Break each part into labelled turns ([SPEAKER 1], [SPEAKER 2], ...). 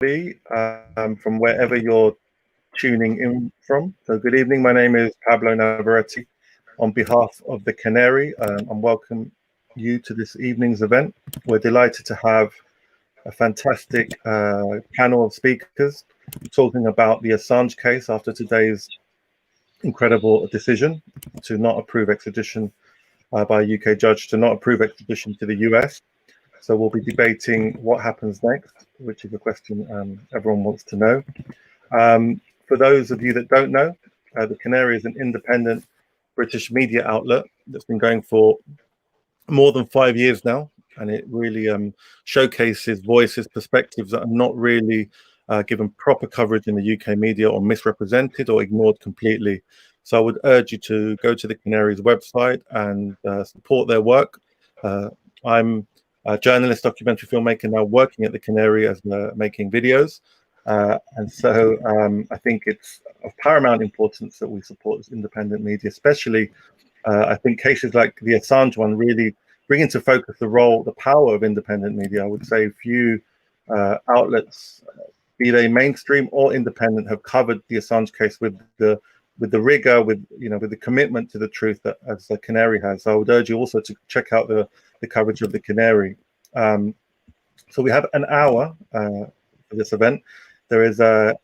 [SPEAKER 1] everybody, from wherever you're tuning in from. So, good evening. My name is Pablo Navarrete. On behalf of the Canary, and welcome you to this evening's event. We're delighted to have a fantastic panel of speakers talking about the Assange case after today's incredible decision to not approve extradition by a UK judge, to not approve extradition to the US. So we'll be debating what happens next, which is a question everyone wants to know. For those of you that don't know, the Canary is an independent British media outlet that's been going for more than 5 years now, and it really showcases voices, perspectives that are not really given proper coverage in the UK media, or misrepresented or ignored completely. So I would urge you to go to the Canary's website and support their work. I'm a journalist, documentary filmmaker, now working at the Canary as making videos. And so I think it's of paramount importance that we support this independent media, especially I think cases like the Assange one really bring into focus the power of independent media. I would say few outlets, be they mainstream or independent, have covered the Assange case with the rigor, with the commitment to the truth that as the Canary has. So I would urge you also to check out the coverage of the Canary. So we have an hour for this event. There is a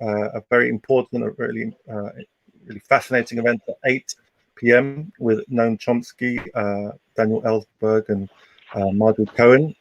[SPEAKER 1] very important, really fascinating event at 8 p.m. with Noam Chomsky, Daniel Ellsberg, and Margaret Cohen.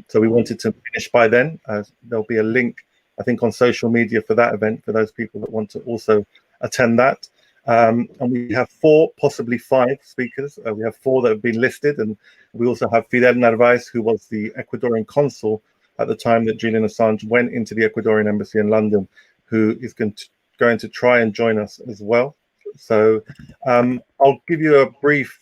[SPEAKER 1] So we wanted to finish by then. There'll be a link, I think, on social media for that event for those people that want to also attend that. And we have 4, possibly 5 speakers. We have 4 that have been listed, and we also have Fidel Narváez, who was the Ecuadorian consul at the time that Julian Assange went into the Ecuadorian embassy in London, who is going to try and join us as well. So I'll give you a brief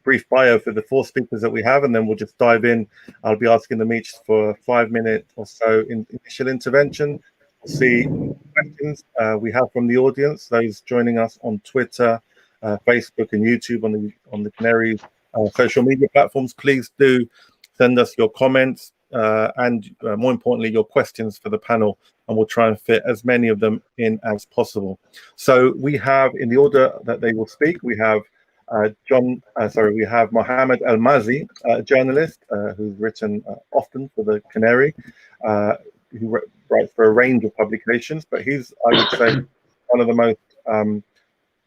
[SPEAKER 1] brief bio for the 4 speakers that we have, and then we'll just dive in. I'll be asking them each for 5 minutes or so in initial intervention. We'll see questions we have from the audience, those joining us on Twitter, Facebook, and YouTube on the Canary's social media platforms. Please do send us your comments and more importantly, your questions for the panel, and we'll try and fit as many of them in as possible. So we have, in the order that they will speak, we have we have Mohamed Elmaazi, a journalist who's written often for the Canary, who writes for a range of publications, but he's, I would say, one of the most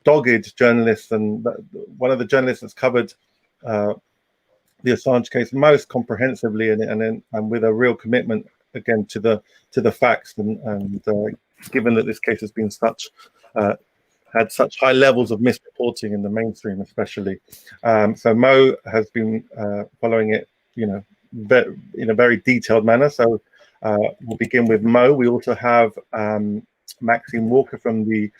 [SPEAKER 1] dogged journalists, and one of the journalists that's covered the Assange case most comprehensively, and with a real commitment again to the facts, and given that this case has been had such high levels of misreporting in the mainstream, especially. So Mo has been following it, in a very detailed manner. So we'll begin with Mo. We also have Maxine Walker from the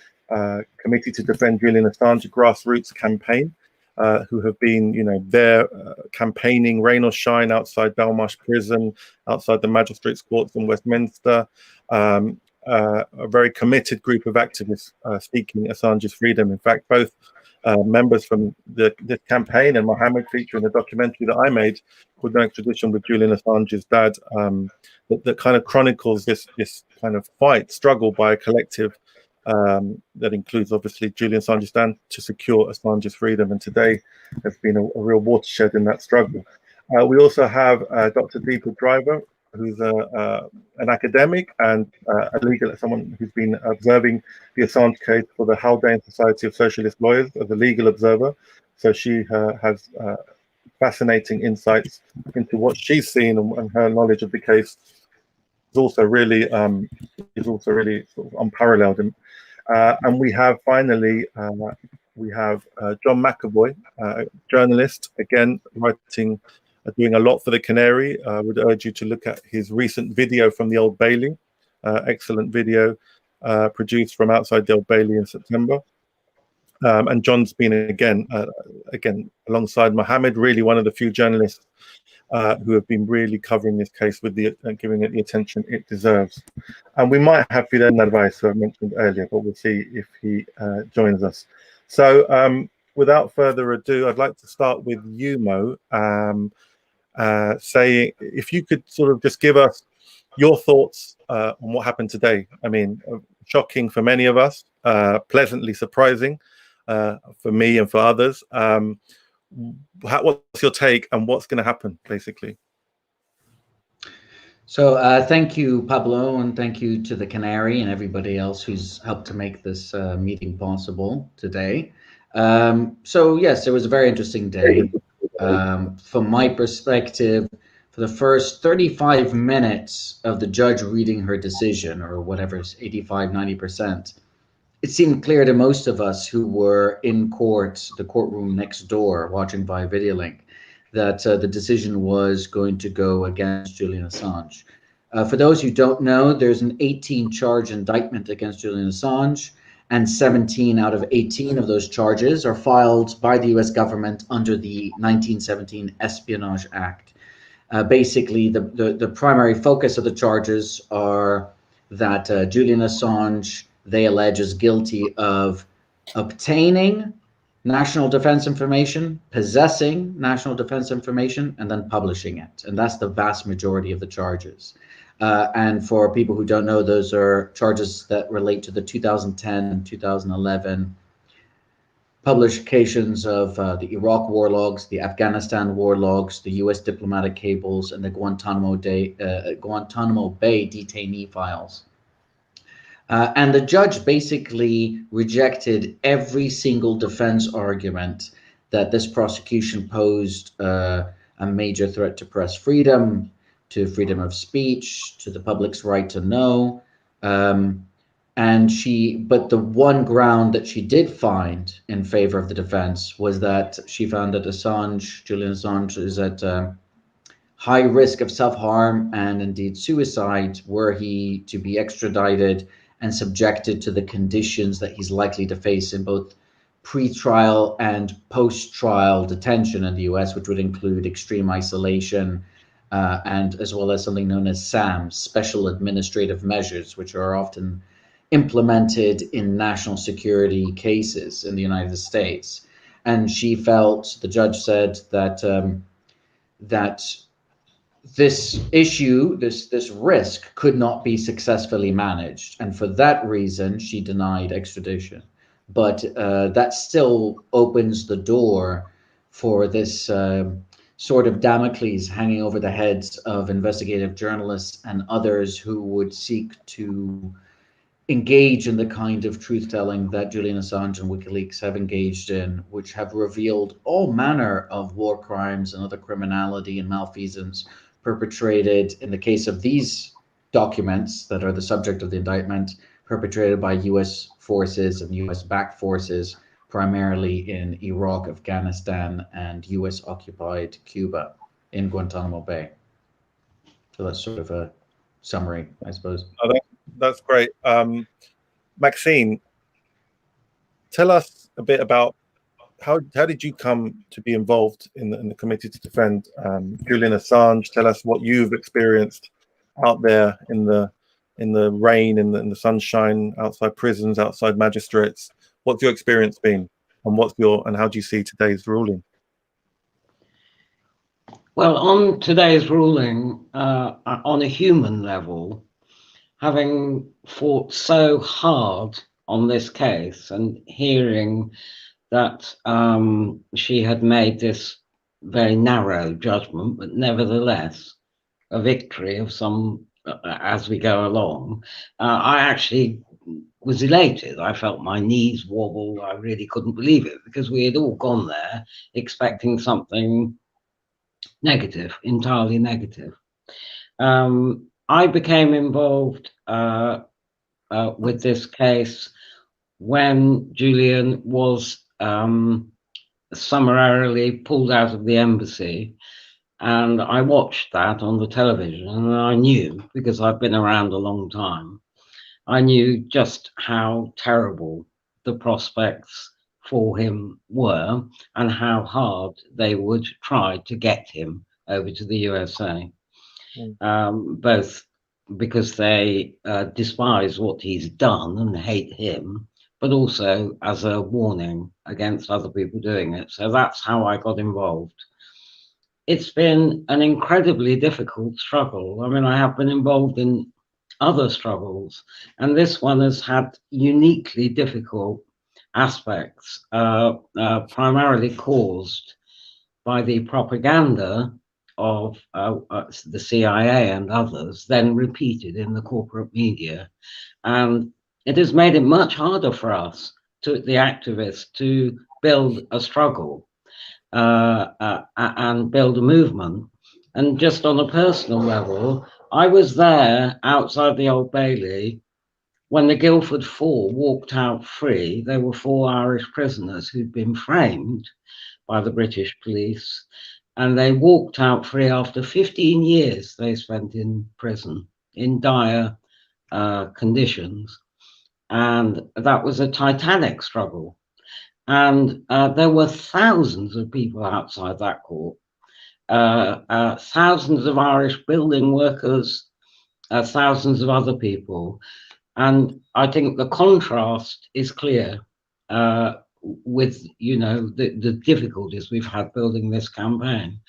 [SPEAKER 1] Committee to Defend Julian Assange grassroots campaign, who have been, there campaigning rain or shine outside Belmarsh Prison, outside the Magistrates' Courts in Westminster. A very committed group of activists seeking Assange's freedom. In fact, both members from this campaign and Mohamed feature in the documentary that I made called No Extradition with Julian Assange's dad, that kind of chronicles this kind of struggle by a collective that includes obviously Julian Assange's dad to secure Assange's freedom, and today has been a real watershed in that struggle. We also have Dr. Deepa Driver, who's an academic and someone who's been observing the Assange case for the Haldane Society of Socialist Lawyers as a legal observer. So she has fascinating insights into what she's seen, and her knowledge of the case is also really sort of unparalleled. And we have finally John McEvoy, a journalist, again doing a lot for the Canary. I would urge you to look at his recent video from the Old Bailey, excellent video produced from outside the Old Bailey in September. And John's been again alongside Mohamed, really one of the few journalists who have been really covering this case with giving it the attention it deserves. And we might have Fidel Narváez, who I mentioned earlier, but we'll see if he joins us. So without further ado, I'd like to start with you, Mo. Say if you could sort of just give us Your thoughts on what happened today? I mean, shocking for many of us, pleasantly surprising for me and for others. What's your take, and what's going to happen, basically?
[SPEAKER 2] So thank you, Pablo, and thank you to the Canary and everybody else who's helped to make this meeting possible today. So yes, it was a very interesting day. From my perspective, for the first 35 minutes of the judge reading her decision, or whatever, 85, 90%, it seemed clear to most of us who were in court, the courtroom next door, watching via video link, that the decision was going to go against Julian Assange. For those who don't know, there's an 18-charge indictment against Julian Assange, and 17 out of 18 of those charges are filed by the US government under the 1917 Espionage Act. Basically, the primary focus of the charges are that Julian Assange, they allege, is guilty of obtaining national defense information, possessing national defense information, and then publishing it. And that's the vast majority of the charges. And for people who don't know, those are charges that relate to the 2010 and 2011 publications of the Iraq war logs, the Afghanistan war logs, the US diplomatic cables, and the Guantanamo Bay detainee files. And the judge basically rejected every single defense argument that this prosecution posed a major threat to press freedom, to freedom of speech, to the public's right to know. But the one ground that she did find in favor of the defense was that she found that Julian Assange, is at high risk of self-harm and indeed suicide were he to be extradited and subjected to the conditions that he's likely to face in both pre-trial and post-trial detention in the US, which would include extreme isolation, and as well as something known as SAMs, special administrative measures, which are often implemented in national security cases in the United States. And she felt, the judge said, that that this issue, this risk, could not be successfully managed, and for that reason she denied extradition. But that still opens the door for this sort of Damocles hanging over the heads of investigative journalists and others who would seek to engage in the kind of truth-telling that Julian Assange and WikiLeaks have engaged in, which have revealed all manner of war crimes and other criminality and malfeasance perpetrated, in the case of these documents that are the subject of the indictment, perpetrated by US forces and US-backed forces, primarily in Iraq, Afghanistan, and US-occupied Cuba in Guantanamo Bay. So that's sort of a summary, I suppose.
[SPEAKER 1] Oh, that's great. Maxine, tell us a bit about how did you come to be involved in the committee to defend Julian Assange? Tell us what you've experienced out there in the rain, in the sunshine, outside prisons, outside magistrates. What's your experience been, and how do you see today's ruling?
[SPEAKER 3] Well, on today's ruling, on a human level, having fought so hard on this case and hearing that she had made this very narrow judgment, but nevertheless a victory of some as we go along, I actually was elated. I felt my knees wobble. I really couldn't believe it, because we had all gone there expecting something negative, entirely negative. I became involved with this case when Julian was summarily pulled out of the embassy, and I watched that on the television, and I knew, because I've been around a long time, I knew just how terrible the prospects for him were and how hard they would try to get him over to the USA. Both because they despise what he's done and hate him, but also as a warning against other people doing it. So that's how I got involved. it's been an incredibly difficult struggle. I mean, I have been involved in other struggles, and this one has had uniquely difficult aspects, primarily caused by the propaganda of the CIA and others, then repeated in the corporate media. And it has made it much harder for us, the activists, to build a struggle and build a movement. And just on a personal level, I was there outside the Old Bailey when the Guildford Four walked out free. They were 4 Irish prisoners who'd been framed by the British police, and they walked out free after 15 years they spent in prison in dire conditions. And that was a titanic struggle. And there were thousands of people outside that court, thousands of Irish building workers, thousands of other people. And I think the contrast is clear with, you know, the difficulties we've had building this campaign.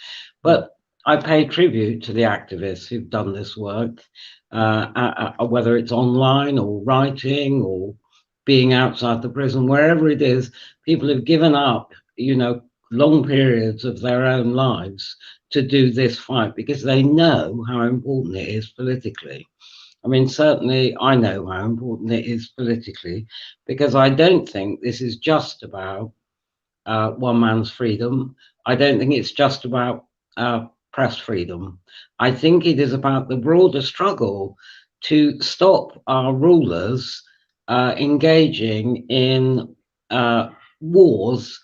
[SPEAKER 3] But I pay tribute to the activists who've done this work, whether it's online or writing or being outside the prison, wherever it is. People have given up, you know, long periods of their own lives to do this fight because they know how important it is politically. I mean, certainly I know how important it is politically, because I don't think this is just about one man's freedom. I don't think it's just about press freedom. I think it is about the broader struggle to stop our rulers engaging in wars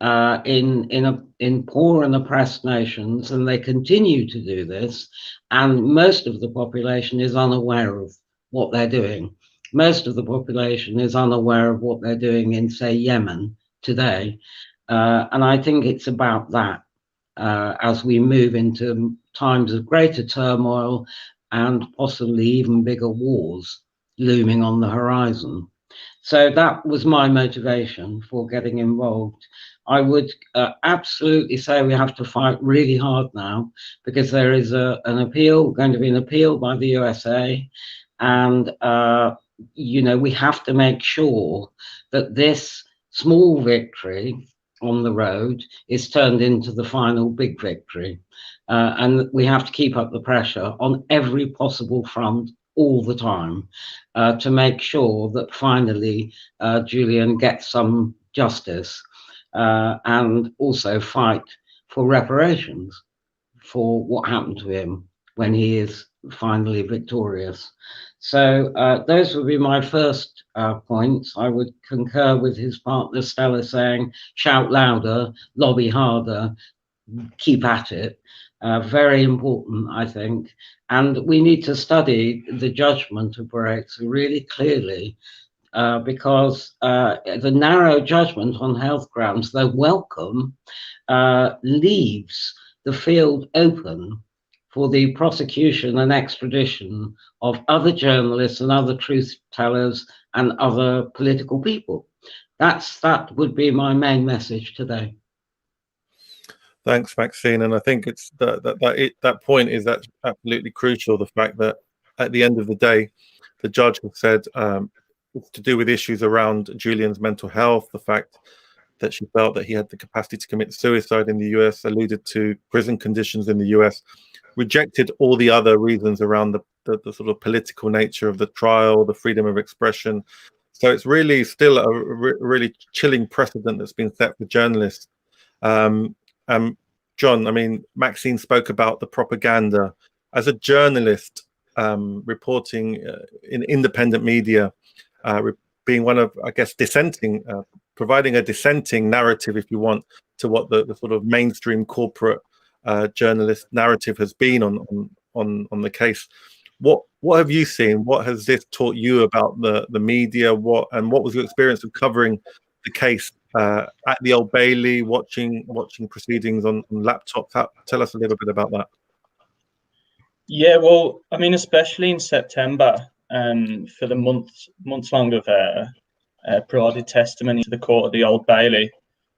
[SPEAKER 3] in poor and oppressed nations, and they continue to do this, and most of the population is unaware of what they're doing. Most of the population is unaware of what they're doing in, say, Yemen today, and I think it's about that as we move into times of greater turmoil and possibly even bigger wars looming on the horizon. So that was my motivation for getting involved. I would absolutely say we have to fight really hard now, because there is going to be an appeal by the USA, and you know, we have to make sure that this small victory on the road is turned into the final big victory, and we have to keep up the pressure on every possible front all the time to make sure that finally Julian gets some justice, and also fight for reparations for what happened to him when he is finally victorious. So those would be my first points. I would concur with his partner Stella saying, shout louder, lobby harder, keep at it. Very important, I think. And we need to study the judgment of Barrett's really clearly, because the narrow judgment on health grounds, though welcome, leaves the field open for the prosecution and extradition of other journalists and other truth tellers and other political people. That would be my main message today.
[SPEAKER 1] Thanks, Maxine. And I think it's that point is absolutely crucial. The fact that at the end of the day, the judge has said it's to do with issues around Julian's mental health, the fact that she felt that he had the capacity to commit suicide in the US, alluded to prison conditions in the US, rejected all the other reasons around the sort of political nature of the trial, the freedom of expression. So it's really still a really chilling precedent that's been set for journalists. John, I mean, Maxine spoke about the propaganda. As a journalist reporting in independent media, being one of, I guess, dissenting, providing a dissenting narrative, if you want, to what the sort of mainstream corporate journalist narrative has been on the case. What have you seen? What has this taught you about the media? What was your experience of covering the case at the Old Bailey, watching proceedings on laptops? Tell us a little bit about that.
[SPEAKER 4] Yeah, well, I mean, especially in September, for the months long of provided testimony to the court at the Old Bailey,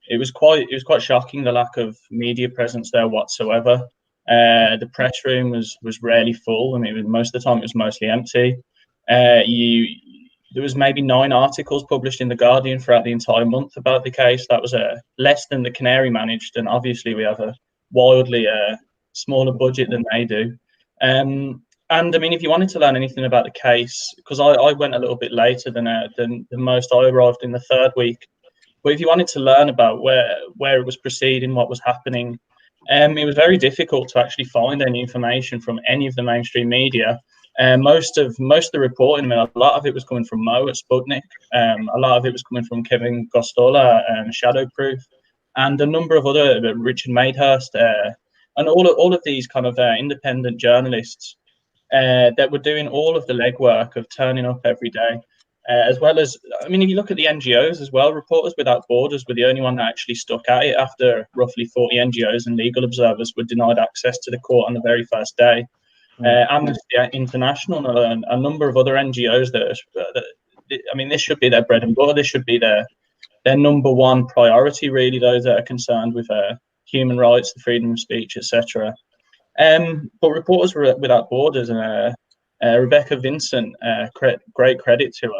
[SPEAKER 4] it was quite shocking, the lack of media presence there whatsoever. The press room was rarely full. I mean, most of the time it was mostly empty. There was maybe 9 articles published in the Guardian throughout the entire month about the case. That was less than the Canary managed, and obviously we have a wildly smaller budget than they do. And I mean, if you wanted to learn anything about the case, because I went a little bit later than most, I arrived in the 3rd week. But if you wanted to learn about where it was proceeding, what was happening, it was very difficult to actually find any information from any of the mainstream media. Most of the reporting, I mean, a lot of it was coming from Mo at Sputnik. A lot of it was coming from Kevin Gostola, Shadowproof, and a number of other, Richard Madehurst, and all of these kind of independent journalists that were doing all of the legwork of turning up every day. As well as, I mean, if you look at the NGOs as well, Reporters Without Borders were the only one that actually stuck at it after roughly 40 NGOs and legal observers were denied access to the court on the very first day. Amnesty International and a number of other NGOs I mean, this should be their bread and butter. This should be their number one priority, really, those that are concerned with human rights, the freedom of speech, etc. But Reporters Without Borders and Rebecca Vincent, great credit to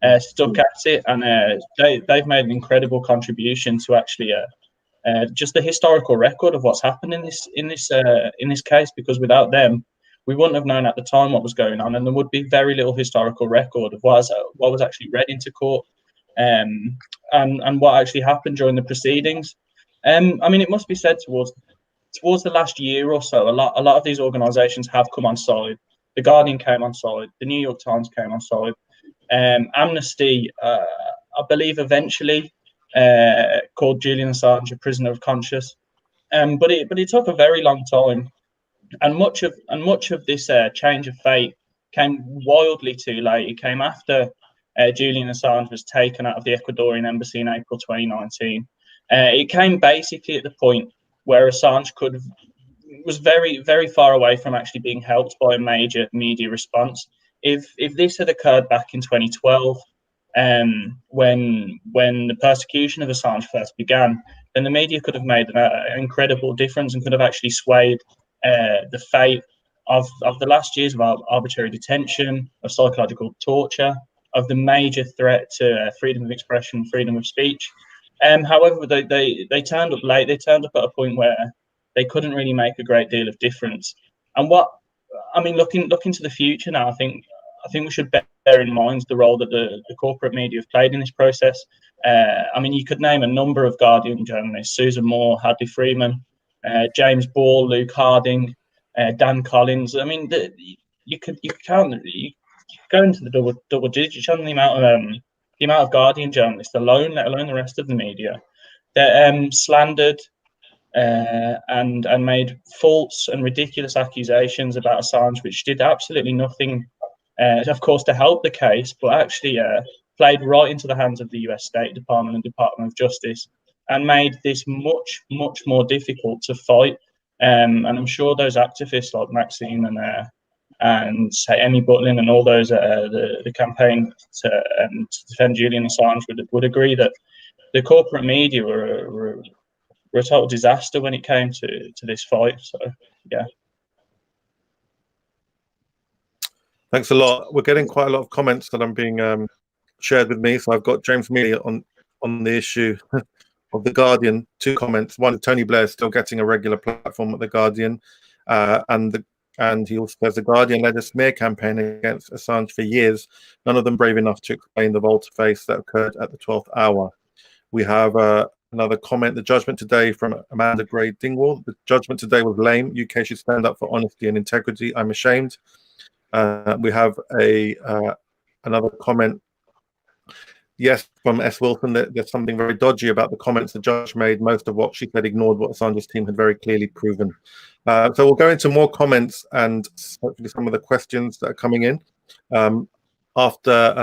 [SPEAKER 4] her, stuck at it, and they've made an incredible contribution to actually just the historical record of what's happened in this case. Because without them, we wouldn't have known at the time what was going on, and there would be very little historical record of what was actually read into court, and what actually happened during the proceedings. I mean, it must be said towards the last year or so, a lot of these organisations have come on side. The Guardian came on side. The New York Times came on side. Amnesty, I believe, eventually called Julian Assange a prisoner of conscience. But it took a very long time, and much of this change of fate came wildly too late. It came after Julian Assange was taken out of the Ecuadorian embassy in April 2019. It came basically at the point where Assange was very, very far away from actually being helped by a major media response. If this had occurred back in 2012, when the persecution of Assange first began, then the media could have made an incredible difference and could have actually swayed the fate of the last years of arbitrary detention, of psychological torture, of the major threat to freedom of expression, freedom of speech. However, they turned up late. They turned up at a point where they couldn't really make a great deal of difference. And looking to the future now, I think we should bear in mind the role that the corporate media have played in this process. I mean, you could name a number of Guardian journalists: Susan Moore, Hadley Freeman, James Ball, Luke Harding, Dan Collins. I mean, you could go into the double digits on the amount of Guardian journalists alone, let alone the rest of the media, that slandered and made false and ridiculous accusations about Assange, which did absolutely nothing, of course, to help the case, but actually played right into the hands of the US State Department and Department of Justice, and made this much, much more difficult to fight. And I'm sure those activists like Maxine and say Emmy Butlin and all those the campaign to defend Julian Assange would agree that the corporate media were a total disaster when it came to this fight. So yeah.
[SPEAKER 1] Thanks a lot. We're getting quite a lot of comments that I'm being shared with me. So I've got James Mealy on the issue of the Guardian. 2 comments. One, Tony Blair is still getting a regular platform at the Guardian, and he also says the Guardian led a smear campaign against Assange for years, none of them brave enough to explain the volte-face that occurred at the 12th hour. We have another comment. The judgment today from Amanda Gray Dingwall. The judgment today was lame. UK should stand up for honesty and integrity. I'm ashamed. We have another comment. Yes, from S. Wilson, that there's something very dodgy about the comments the judge made. Most of what she said ignored what Assange's team had very clearly proven. So we'll go into more comments and hopefully some of the questions that are coming in after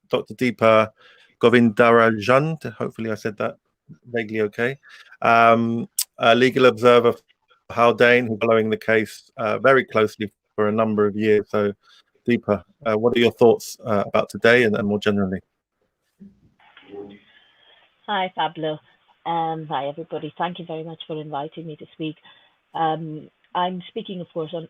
[SPEAKER 1] Dr. Deepa Govindarajan. Hopefully I said that vaguely okay. A legal observer, Haldane, who's following the case very closely for a number of years. So Deepa, what are your thoughts about today and more generally?
[SPEAKER 5] Hi, Pablo. Hi, everybody. Thank you very much for inviting me to speak. I'm speaking, of course, on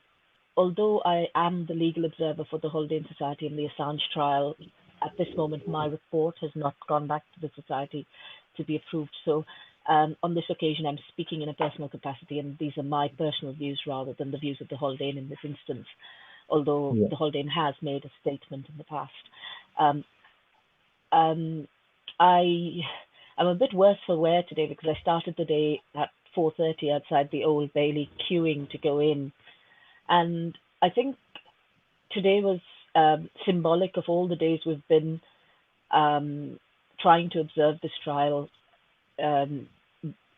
[SPEAKER 5] although I am the legal observer for the Haldane Society in the Assange trial. At this moment, my report has not gone back to the Society to be approved. So on this occasion, I'm speaking in a personal capacity, and these are my personal views rather than the views of the Haldane in this instance, although the Haldane has made a statement in the past. I'm a bit worse for wear today because I started the day at 4:30 outside the Old Bailey queuing to go in. And I think today was symbolic of all the days we've been trying to observe this trial.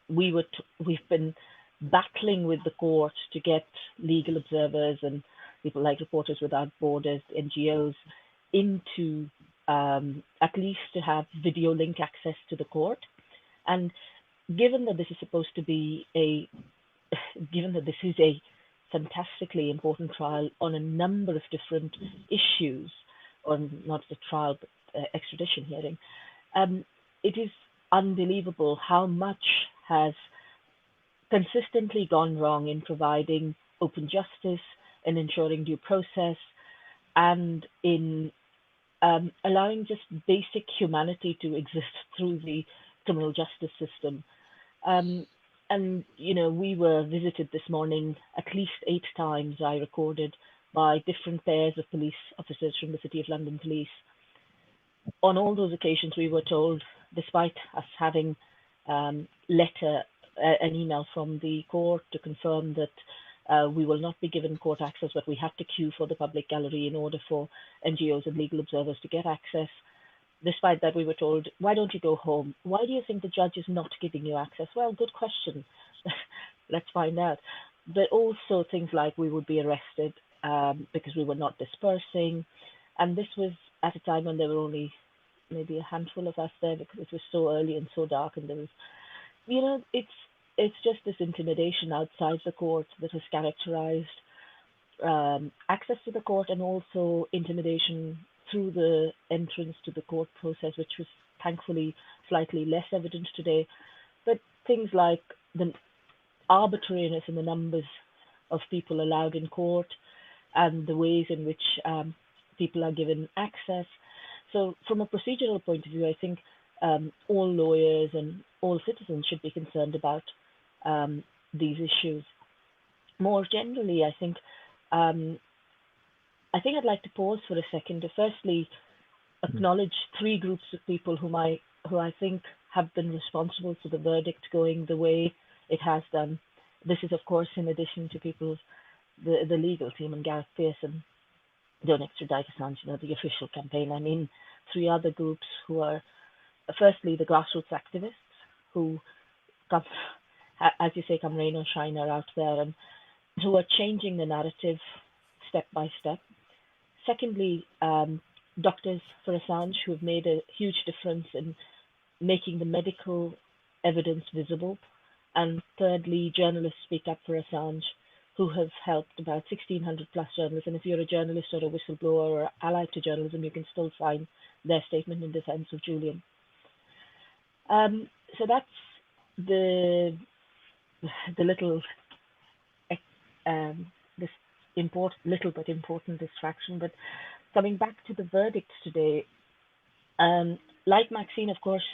[SPEAKER 5] We've been battling with the court to get legal observers and people like Reporters Without Borders, NGOs, into at least to have video link access to the court. And given that this is supposed to be given that this is a fantastically important trial on a number of different issues, or not the trial, but extradition hearing, it is unbelievable how much has consistently gone wrong in providing open justice, in ensuring due process, and in allowing just basic humanity to exist through the criminal justice system. And, you know, we were visited this morning at least 8 times, I recorded, by different pairs of police officers from the City of London Police. On all those occasions, we were told, despite us having an email from the court to confirm that we will not be given court access, but we have to queue for the public gallery in order for NGOs and legal observers to get access. Despite that, we were told, why don't you go home? Why do you think the judge is not giving you access? Well, good question. Let's find out. But also things like we would be arrested because we were not dispersing. And this was at a time when there were only maybe a handful of us there because it was so early and so dark. And there was, you know, it's just this intimidation outside the court that has characterized access to the court, and also intimidation through the entrance to the court process, which was thankfully slightly less evident today. But things like the arbitrariness in the numbers of people allowed in court and the ways in which people are given access. So from a procedural point of view, I think all lawyers and all citizens should be concerned about these issues. More generally, I think I'd like to pause for a second to firstly acknowledge 3 groups of people who I think have been responsible for the verdict going the way it has done. This is, of course, in addition to people, the legal team and Gareth Pearson, Don't Extradite Assange, you know, the official campaign. I mean, 3 other groups who are, firstly, the grassroots activists who come, as you say, come rain or shine, are out there and who are changing the narrative step by step. Secondly, doctors for Assange who have made a huge difference in making the medical evidence visible. And thirdly, journalists speak up for Assange who have helped about 1,600 plus journalists. And if you're a journalist or a whistleblower or allied to journalism, you can still find their statement in defense of Julian. So that's the little, this little but important distraction. But coming back to the verdict today, like Maxine, of course,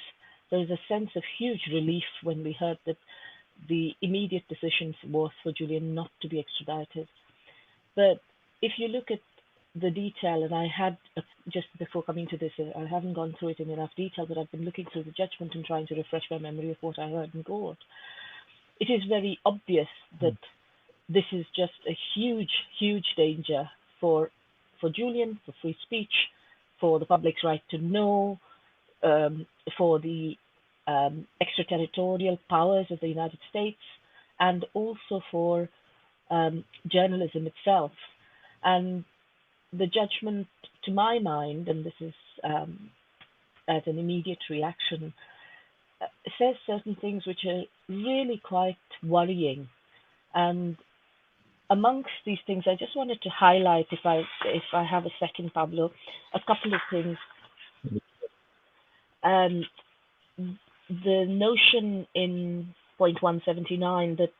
[SPEAKER 5] there was a sense of huge relief when we heard that the immediate decision was for Julian not to be extradited. But if you look at the detail, and I had, just before coming to this, I haven't gone through it in enough detail, but I've been looking through the judgment and trying to refresh my memory of what I heard in court. It is very obvious that this is just a huge, huge danger for Julian, for free speech, for the public's right to know, for the extraterritorial powers of the United States, and also for journalism itself. And the judgment, to my mind, and this is as an immediate reaction, says certain things which are really quite worrying. And amongst these things, I just wanted to highlight, if I have a second, Pablo, a couple of things. the notion in point 179 that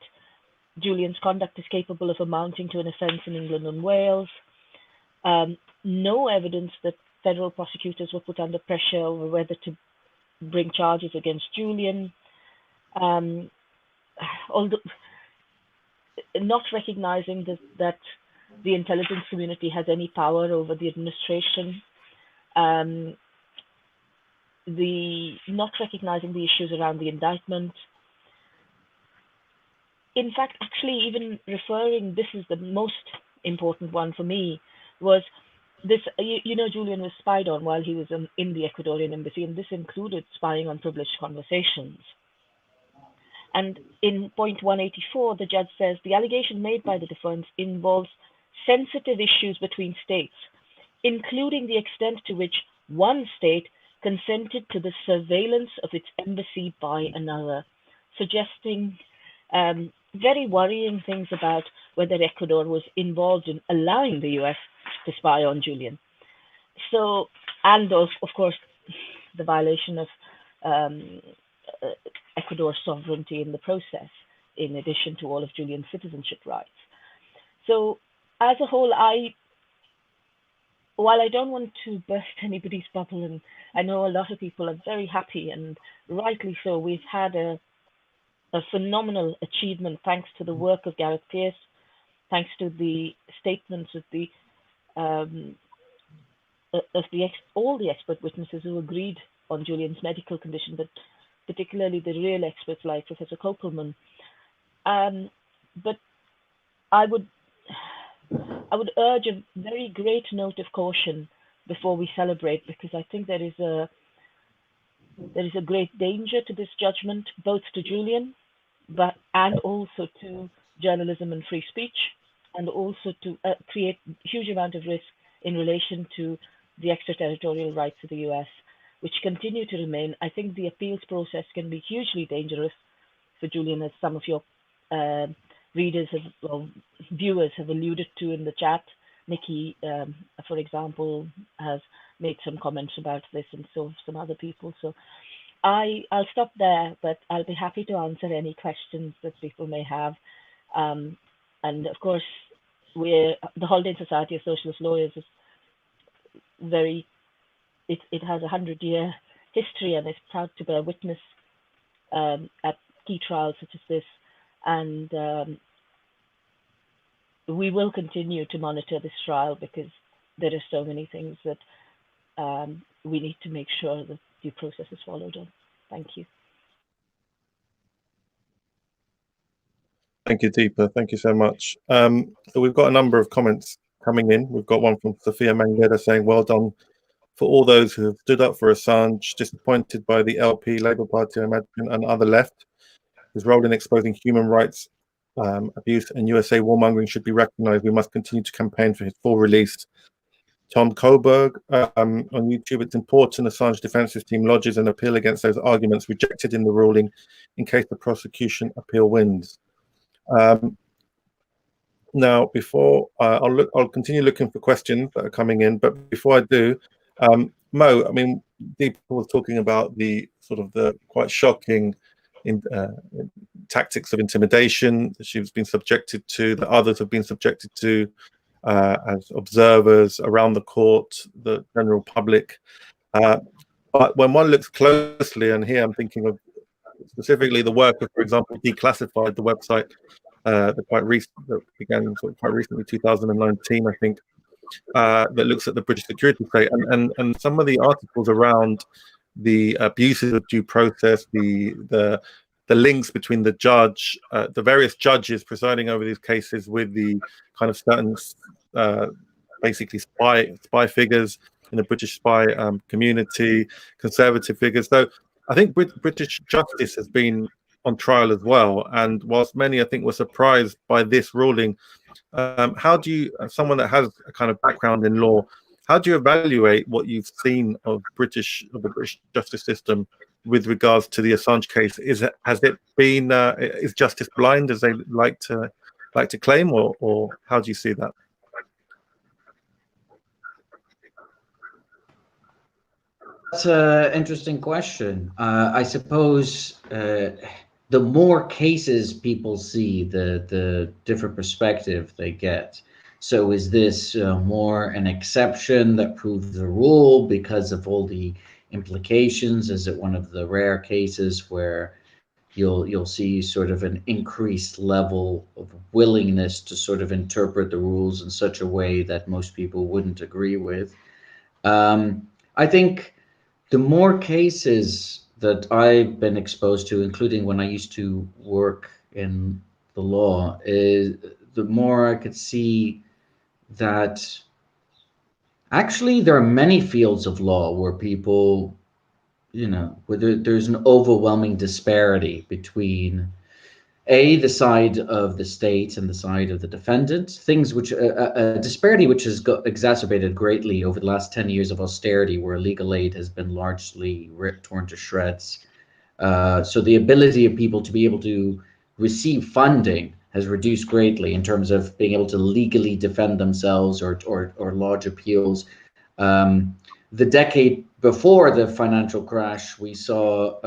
[SPEAKER 5] Julian's conduct is capable of amounting to an offence in England and Wales. No evidence that federal prosecutors were put under pressure over whether to bring charges against Julian. Although not recognizing that the intelligence community has any power over the administration, not recognizing the issues around the indictment. In fact, actually even referring, this is the most important one for me, was this, Julian was spied on while he was in the Ecuadorian embassy, and this included spying on privileged conversations. And in point 184, the judge says, the allegation made by the defense involves sensitive issues between states, including the extent to which one state consented to the surveillance of its embassy by another, suggesting very worrying things about whether Ecuador was involved in allowing the US to spy on Julian. So, and of course, the violation of Ecuador's sovereignty in the process, in addition to all of Julian's citizenship rights. So, as a whole, while I don't want to burst anybody's bubble, and I know a lot of people are very happy, and rightly so, we've had a phenomenal achievement thanks to the work of Gareth Pearce, thanks to the statements of all the expert witnesses who agreed on Julian's medical condition, but particularly the real experts like Professor Kopelman. But I would urge a very great note of caution before we celebrate, because I think there is a great danger to this judgment, both to Julian, and also to journalism and free speech, and also to create a huge amount of risk in relation to the extraterritorial rights of the US, which continue to remain. I think the appeals process can be hugely dangerous for Julian, as some of your readers or viewers have alluded to in the chat. Nikki, for example, has made some comments about this, and so have some other people. So I'll stop there, but I'll be happy to answer any questions that people may have. And of course, the Haldane Society of Socialist Lawyers is it has a 100-year history and is proud to bear witness at key trials such as this. And we will continue to monitor this trial, because there are so many things that we need to make sure that due process is followed on. Thank you.
[SPEAKER 1] Thank you, Deepa. Thank you so much. So we've got a number of comments coming in. We've got one from Sophia Mangeda saying, well done for all those who have stood up for Assange, disappointed by the LP, Labour Party, I imagine, and other left, whose role in exposing human rights abuse and USA warmongering should be recognised. We must continue to campaign for his full release. Tom Coburg on YouTube, it's important Assange defences team lodges an appeal against those arguments rejected in the ruling in case the prosecution appeal wins. Now, before I'll continue looking for questions that are coming in, but before I do, Mo, I mean, Deepa was talking about the sort of the quite shocking tactics of intimidation that she's been subjected to, that others have been subjected to as observers around the court, the general public. But when one looks closely, and here I'm thinking of specifically the work of, for example, Declassified, the website that began sort of quite recently, 2019, I think, that looks at the British security state, and some of the articles around the abuses of due process, the links between the judge, the various judges presiding over these cases, with the kind of certain basically spy figures in the British spy community, conservative figures. So I think British justice has been on trial as well. And whilst many, I think, were surprised by this ruling, how do you, someone that has a kind of background in law, how do you evaluate what you've seen of the British justice system with regards to the Assange case? Has it been is justice blind, as they like to claim, or how do you see that?
[SPEAKER 2] That's an interesting question. I suppose the more cases people see, the different perspective they get. So is this more an exception that proves the rule because of all the implications? Is it one of the rare cases where you'll see sort of an increased level of willingness to sort of interpret the rules in such a way that most people wouldn't agree with? I think the more cases that I've been exposed to, including when I used to work in the law, is the more I could see that actually there are many fields of law where people, where there's an overwhelming disparity between the side of the state and the side of the defendant, things which a disparity which has got exacerbated greatly over the last 10 years of austerity, where legal aid has been largely torn to shreds. So the ability of people to be able to receive funding has reduced greatly in terms of being able to legally defend themselves or lodge appeals. The decade before the financial crash, we saw,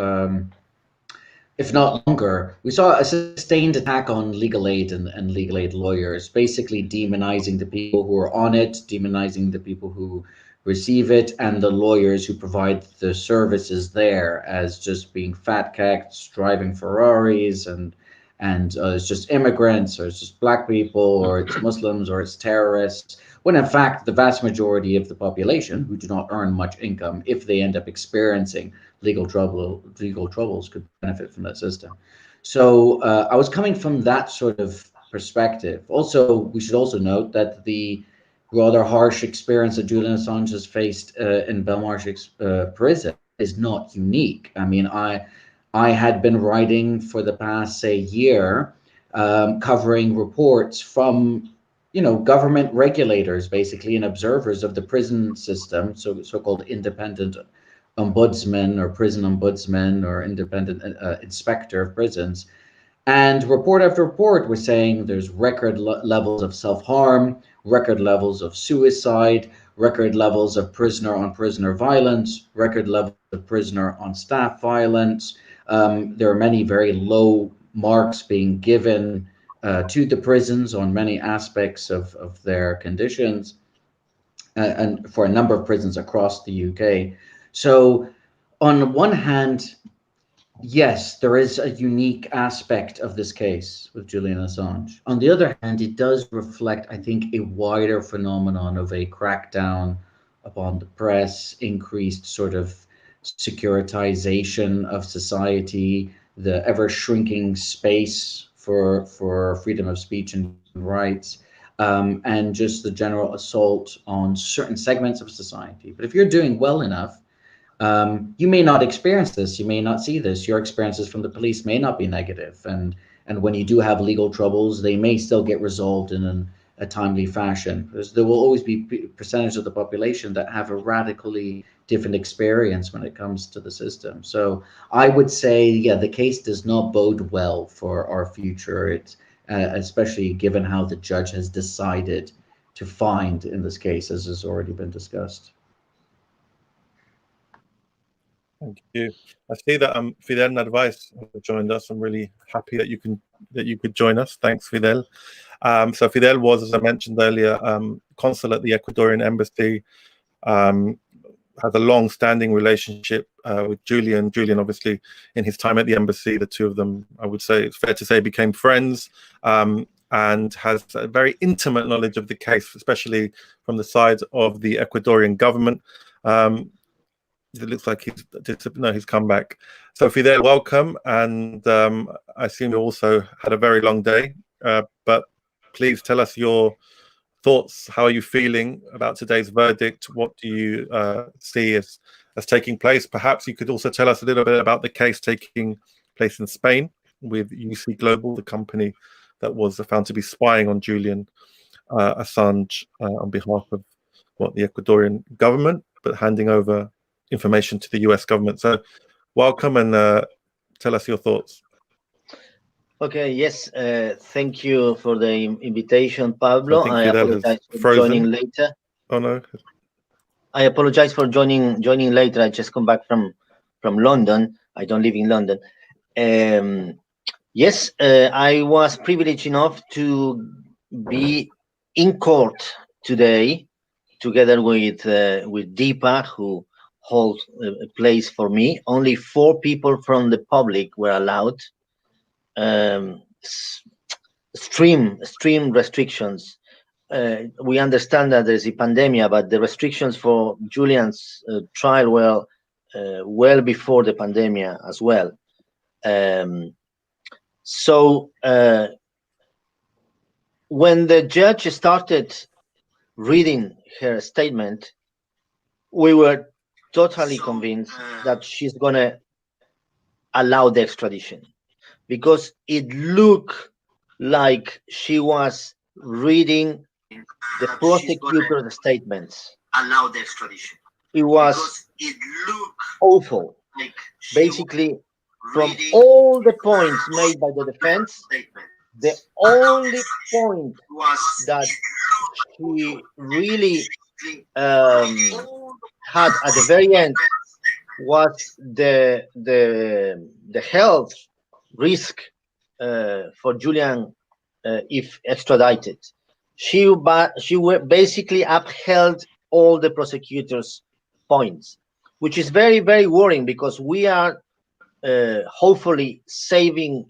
[SPEAKER 2] if not longer, we saw a sustained attack on legal aid and legal aid lawyers, basically demonizing the people who are on it, demonizing the people who receive it, and the lawyers who provide the services there as just being fat cats driving Ferraris, and it's just immigrants, or it's just black people, or it's Muslims, or it's terrorists, when in fact the vast majority of the population who do not earn much income, if they end up experiencing legal troubles, could benefit from that system. So I was coming from that sort of perspective. Also, we should also note that the rather harsh experience that Julian Assange has faced in Belmarsh prison is not unique. I mean, I had been writing for the past, say, year, covering reports from government regulators, basically, and observers of the prison system, so-called independent ombudsman or prison ombudsman or independent inspector of prisons. And report after report was saying there's record levels of self-harm, record levels of suicide, record levels of prisoner-on-prisoner violence, record levels of prisoner-on-staff violence. There are many very low marks being given to the prisons on many aspects of their conditions, and for a number of prisons across the UK. So on one hand, yes, there is a unique aspect of this case with Julian Assange. On the other hand, it does reflect, I think, a wider phenomenon of a crackdown upon the press, increased sort of securitization of society, the ever-shrinking space for freedom of speech and rights, and just the general assault on certain segments of society. But if you're doing well enough, you may not experience this, you may not see this. Your experiences from the police may not be negative, and when you do have legal troubles, they may still get resolved in a timely fashion. There will always be percentage of the population that have a radically different experience when it comes to the system. So I would say, yeah, the case does not bode well for our future. It's especially given how the judge has decided to find in this case, as has already been discussed.
[SPEAKER 1] Thank you. I see that Fidel Narvaez joined us. I'm really happy that you could join us. Thanks, Fidel. So Fidel was, as I mentioned earlier, consul at the Ecuadorian embassy. Has a long-standing relationship with Julian. Julian, obviously, in his time at the embassy, the two of them, I would say, it's fair to say, became friends, and has a very intimate knowledge of the case, especially from the side of the Ecuadorian government. It looks like he's come back. So Fidel, welcome, and I assume you also had a very long day, but please tell us your thoughts. How are you feeling about today's verdict? What do you see as taking place? Perhaps you could also tell us a little bit about the case taking place in Spain with UC Global, the company that was found to be spying on Julian Assange on behalf of the Ecuadorian government, but handing over information to the US government. So welcome, and tell us your thoughts.
[SPEAKER 6] Okay, yes, thank you for the invitation, Pablo.
[SPEAKER 1] I think
[SPEAKER 6] I
[SPEAKER 1] Fidel
[SPEAKER 6] apologize
[SPEAKER 1] has
[SPEAKER 6] for joining
[SPEAKER 1] frozen.
[SPEAKER 6] later.
[SPEAKER 1] Oh no.
[SPEAKER 6] I apologize for joining later. I just come back from London. I don't live in London. Yes, I was privileged enough to be in court today, together with Deepa, who holds a place for me. Only 4 people from the public were allowed. Extreme restrictions. We understand that there's a pandemic, but the restrictions for Julian's trial were well before the pandemic as well. So when the judge started reading her statement, we were totally convinced that she's going to allow the extradition, because it looked like she was reading the prosecutor's statements. Allow the extradition. It was awful. Basically, from all the points made by the defense, the only point that she really had at the very end was the health risk for Julian if extradited. She basically upheld all the prosecutor's points, which is very, very worrying, because we are hopefully saving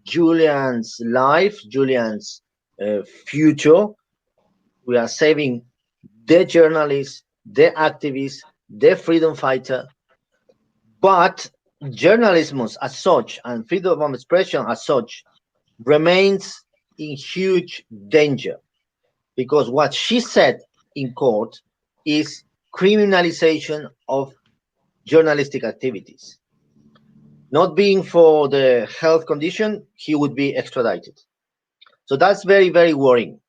[SPEAKER 6] Julian's life, Julian's future. We are saving the journalist, the activist, the freedom fighter. But journalism as such and freedom of expression as such remains in huge danger, because what she said in court is criminalization of journalistic activities. Not being for the health condition, he would be extradited. So that's very, very worrying.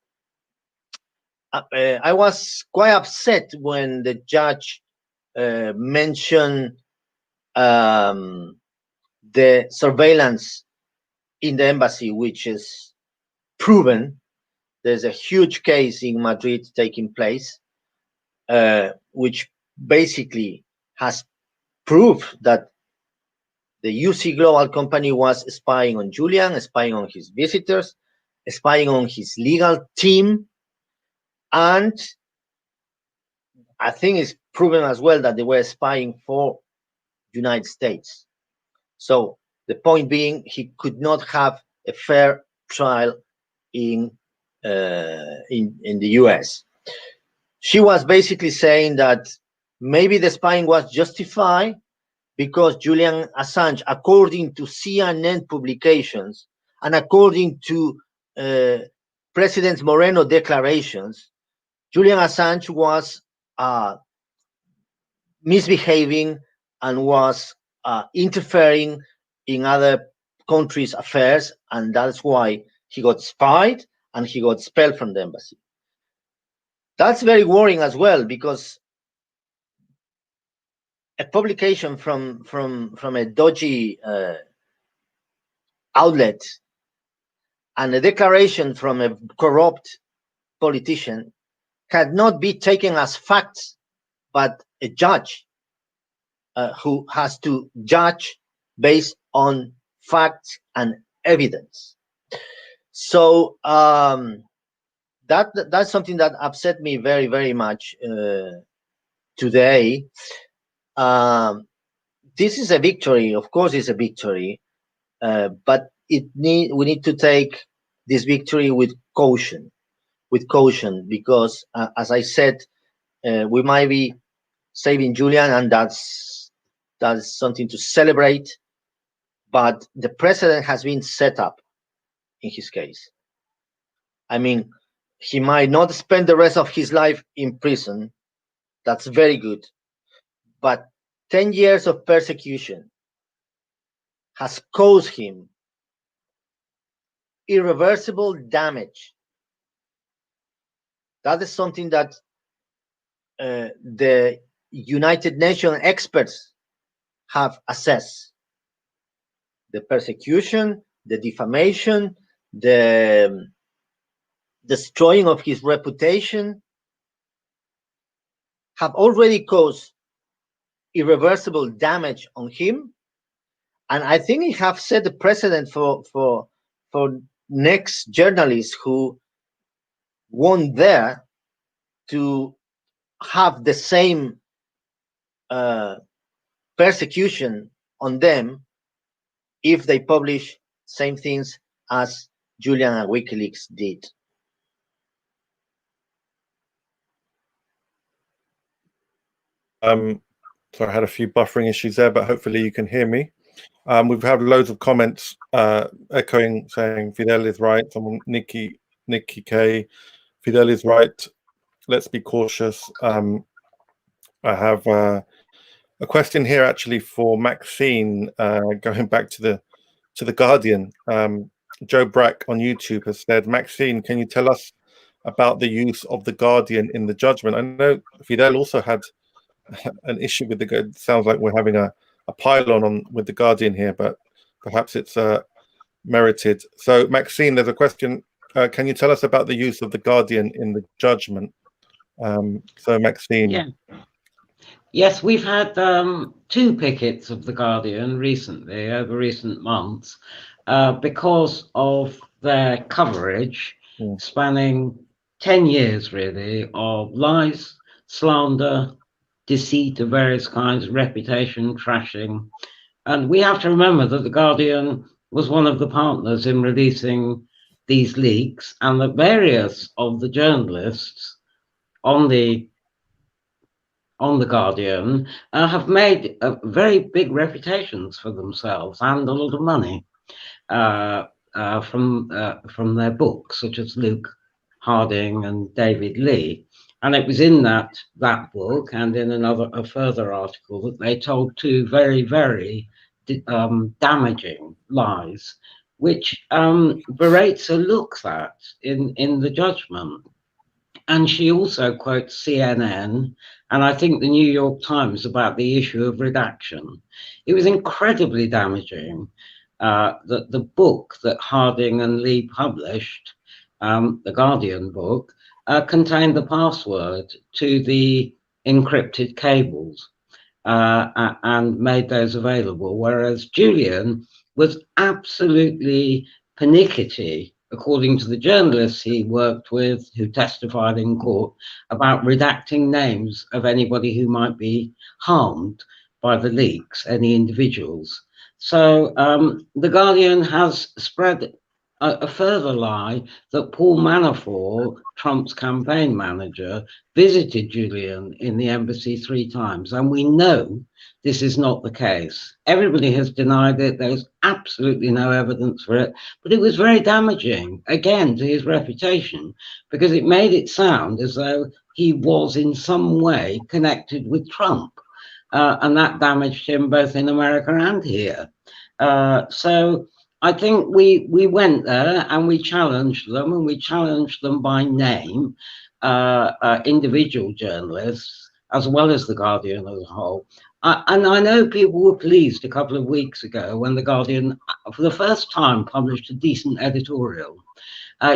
[SPEAKER 6] I was quite upset when the judge mentioned the surveillance in the embassy, which is proven. There's a huge case in Madrid taking place, which basically has proof that the UC Global company was spying on Julian, spying on his visitors, spying on his legal team, and I think it's proven as well that they were spying for the United States. So the point being, he could not have a fair trial in the US. She was basically saying that maybe the spying was justified because Julian Assange, according to CNN publications and according to President Moreno declarations, Julian Assange was misbehaving and was interfering in other countries' affairs, and that's why he got spied and he got expelled from the embassy. That's very worrying as well, because a publication from a dodgy outlet and a declaration from a corrupt politician cannot be taken as facts, but a judge who has to judge based on facts and evidence. So that's something that upset me very, very much today. This is a victory, of course, it's a victory, but we need to take this victory with caution, because as I said, we might be saving Julian, and that's something to celebrate. But the precedent has been set up in his case. I mean, he might not spend the rest of his life in prison. That's very good. But 10 years of persecution has caused him irreversible damage. That is something that the United Nations experts have assessed. The persecution, the defamation, the destroying of his reputation. have already caused irreversible damage on him, and I think it have set the precedent for next journalists who won't dare to have the same persecution on them if they publish same things as Julian and WikiLeaks did.
[SPEAKER 1] So I had a few buffering issues there, but hopefully you can hear me. We've had loads of comments echoing, saying Fidel is right. Someone, Nikki K, Fidel is right. Let's be cautious. I have a question here actually for Maxine, going back to the Guardian. Joe Brack on YouTube has said, Maxine, can you tell us about the use of the Guardian in the judgment? I know Fidel also had an issue with the. It sounds like we're having a pile on with the Guardian here, but perhaps it's merited. So Maxine, there's a question. Can you tell us about the use of the Guardian in the judgment? So Maxine.
[SPEAKER 3] Yeah. Yes, we've had 2 pickets of the Guardian recently, over recent months, because of their coverage spanning 10 years really of lies, slander, deceit of various kinds, reputation trashing. And we have to remember that the Guardian was one of the partners in releasing these leaks, and that various of the journalists on the Guardian have made very big reputations for themselves and a lot of money from their books, such as Luke Harding and David Lee. And it was in that book and in a further article that they told 2 very, very damaging lies, which Baretza looks at in the judgment. And she also quotes CNN and I think the New York Times about the issue of redaction. It was incredibly damaging that the book that Harding and Lee published, the Guardian book, contained the password to the encrypted cables and made those available, whereas Julian was absolutely pernickety, according to the journalists he worked with who testified in court, about redacting names of anybody who might be harmed by the leaks, any individuals. So the Guardian has spread a further lie that Paul Manafort, Trump's campaign manager, visited Julian in the embassy 3 times. And we know this is not the case. Everybody has denied it. There's absolutely no evidence for it. But it was very damaging, again, to his reputation, because it made it sound as though he was in some way connected with Trump. And that damaged him both in America and here. So I think we went there and we challenged them, and we challenged them by name, individual journalists, as well as the Guardian as a whole. And I know people were pleased a couple of weeks ago when the Guardian, for the first time, published a decent editorial.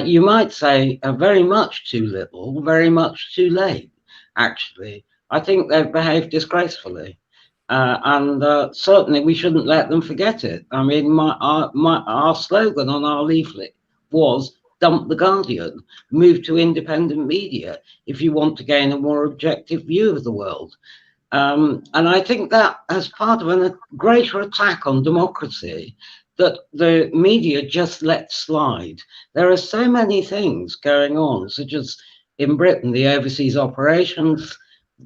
[SPEAKER 3] You might say very much too little, very much too late, actually. I think they've behaved disgracefully. And certainly we shouldn't let them forget it. I mean, our slogan on our leaflet was dump the Guardian, move to independent media if you want to gain a more objective view of the world. And I think that as part of a greater attack on democracy that the media just let slide. There are so many things going on, such as in Britain, the Overseas Operations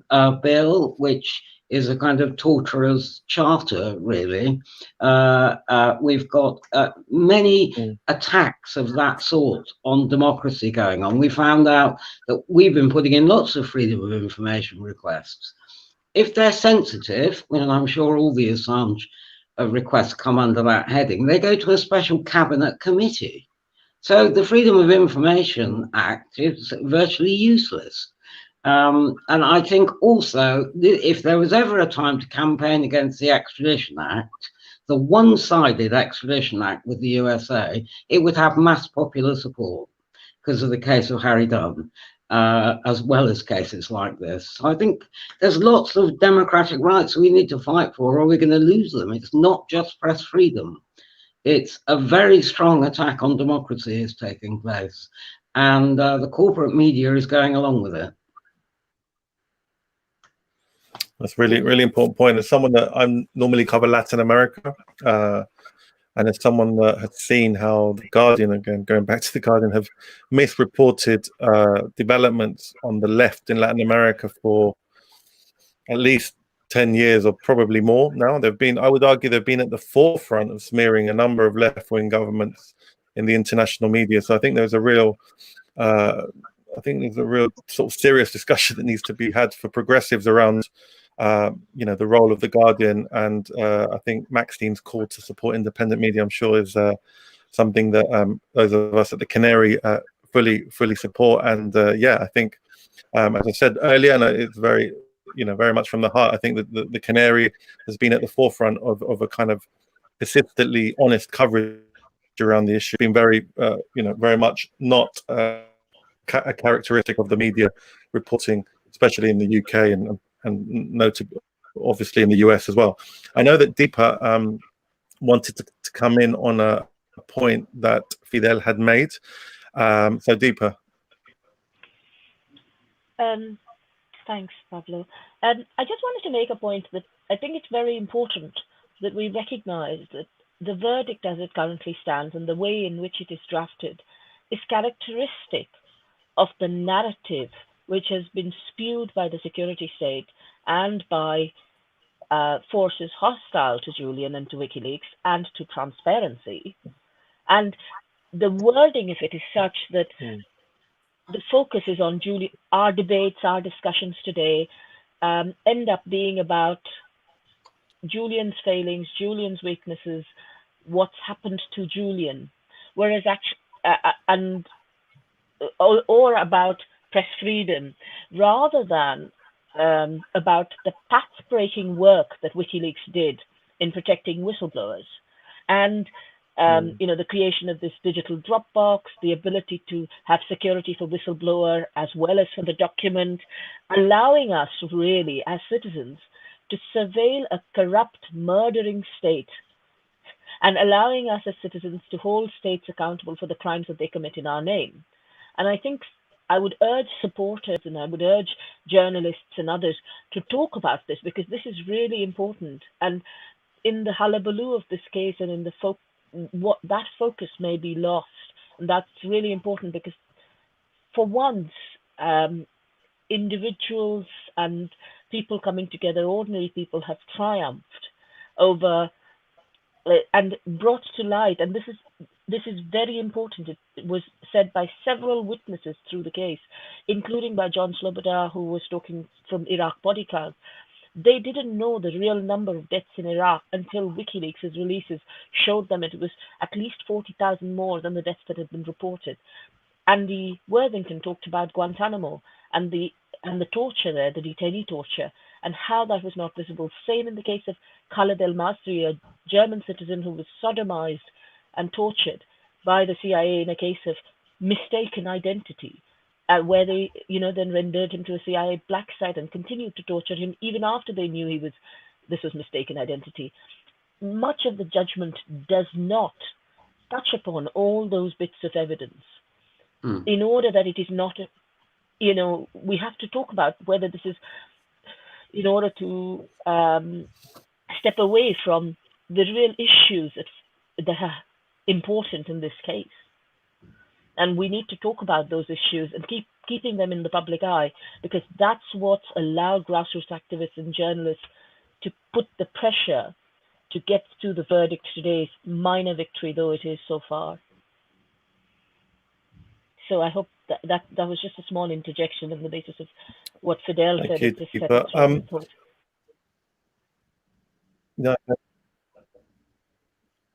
[SPEAKER 3] Bill, which is a kind of torturer's charter, really. We've got many attacks of that sort on democracy going on. We found out that we've been putting in lots of freedom of information requests. If they're sensitive, and I'm sure all the Assange requests come under that heading, they go to a special cabinet committee. So the Freedom of Information Act is virtually useless. And I think also, if there was ever a time to campaign against the Extradition Act, the one-sided Extradition Act with the USA, it would have mass popular support because of the case of Harry Dunn. as well as cases like this. So I think there's lots of democratic rights we need to fight for, or we're going to lose them. It's not just press freedom. It's a very strong attack on democracy is taking place, and the corporate media is going along with it.
[SPEAKER 1] That's really, really important point. As someone that I normally cover Latin America, and as someone that has seen how the Guardian, again going back to the Guardian, have misreported developments on the left in Latin America for at least 10 years or probably more now. I would argue they've been at the forefront of smearing a number of left-wing governments in the international media. So I think there's a real sort of serious discussion that needs to be had for progressives around the role of the Guardian, and I think Maxine's call to support independent media, I'm sure, is something that those of us at the Canary fully support. And I think, as I said earlier, and it's very much from the heart, I think that the Canary has been at the forefront of a kind of persistently honest coverage around the issue, being very much not a characteristic of the media reporting, especially in the UK and notably, obviously, in the US as well. I know that Deepa wanted to come in on a point that Fidel had made. So Deepa.
[SPEAKER 5] Thanks, Pablo. I just wanted to make a point that I think it's very important that we recognize that the verdict as it currently stands and the way in which it is drafted is characteristic of the narrative which has been spewed by the security state and by forces hostile to Julian and to WikiLeaks and to transparency. And the wording of it is such that the focus is on Julian. Our debates, our discussions today end up being about Julian's failings, Julian's weaknesses, what's happened to Julian, whereas or about press freedom, rather than about the path-breaking work that WikiLeaks did in protecting whistleblowers, and the creation of this digital Dropbox, the ability to have security for whistleblower as well as for the document, allowing us really as citizens to surveil a corrupt, murdering state, and allowing us as citizens to hold states accountable for the crimes that they commit in our name. And I think I would urge supporters and I would urge journalists and others to talk about this, because this is really important. And in the hullabaloo of this case and in the that focus may be lost. And that's really important, because for once, individuals and people coming together, ordinary people, have triumphed over and brought to light, and this is very important. It was said by several witnesses through the case, including by John Sloboda, who was talking from Iraq body count. They didn't know the real number of deaths in Iraq until WikiLeaks' releases showed them it was at least 40,000 more than the deaths that had been reported. Andy Worthington talked about Guantanamo and the torture there, the detainee torture, and how that was not visible. Same in the case of Mohamed Elmaazi, a German citizen who was sodomized and tortured by the CIA in a case of mistaken identity, where they, then rendered him to a CIA black site and continued to torture him even after they knew this was mistaken identity. Much of the judgment does not touch upon all those bits of evidence in order that it is not, we have to talk about whether this is in order to step away from the real issues that are important in this case. And we need to talk about those issues and keeping them in the public eye, because that's what's allowed grassroots activists and journalists to put the pressure to get to the verdict today, minor victory though it is so far. So I hope that was just a small interjection on the basis of what Fidel said.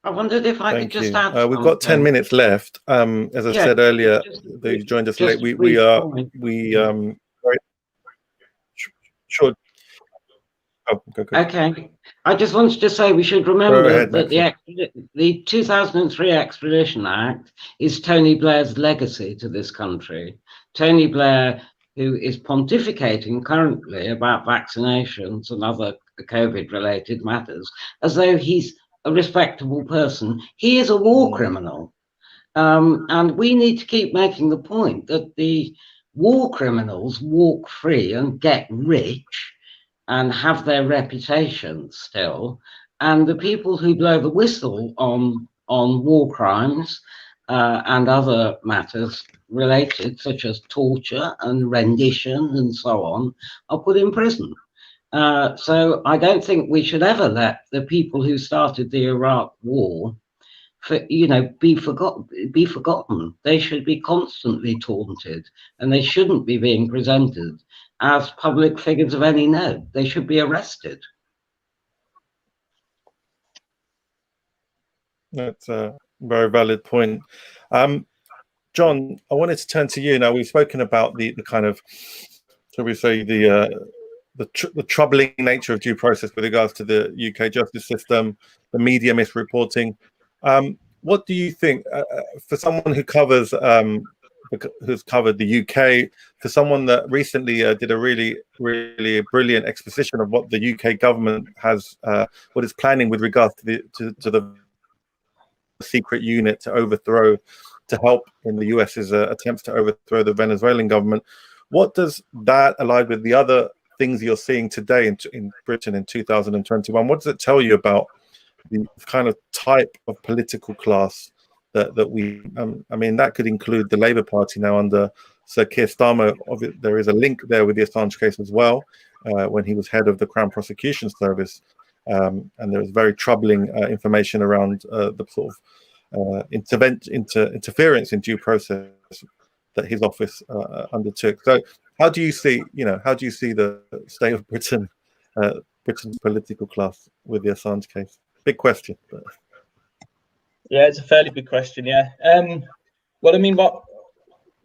[SPEAKER 3] I wondered if I could just add
[SPEAKER 1] we've got 10 minutes left. As I said earlier, they joined us late. We are very short. Oh, go.
[SPEAKER 3] Okay. I just wanted to say we should remember that the 2003 Extradition Act is Tony Blair's legacy to this country, Tony Blair, who is pontificating currently about vaccinations and other COVID-related matters, as though he's a respectable person. He is a war criminal. And we need to keep making the point that the war criminals walk free and get rich and have their reputation still. And the people who blow the whistle on war crimes and other matters related, such as torture and rendition and so on, are put in prison. So I don't think we should ever let the people who started the Iraq war be forgotten. They should be constantly taunted, and they shouldn't be being presented as public figures of any note. They should be arrested.
[SPEAKER 1] That's a very valid point. John, I wanted to turn to you now. We've spoken about the kind of, shall we say, the troubling nature of due process with regards to the UK justice system, the media misreporting. What do you think, for someone who covers, who's covered the UK, for someone that recently did a really, really brilliant exposition of what the UK government has, what it's planning with regards to the secret unit to help in the US's attempts to overthrow the Venezuelan government. What does that align with the other things you're seeing today in Britain in 2021? What does it tell you about the kind of type of political class that we, I mean, that could include the Labour Party now under Sir Keir Starmer. There is a link there with the Assange case as well, when he was head of the Crown Prosecution Service. And there was very troubling information around the sort of interference in due process that his office undertook. So how do you see the state of Britain, Britain's political class with the Assange case? Big question. But...
[SPEAKER 4] Yeah, it's a fairly big question. Yeah. Well, I mean,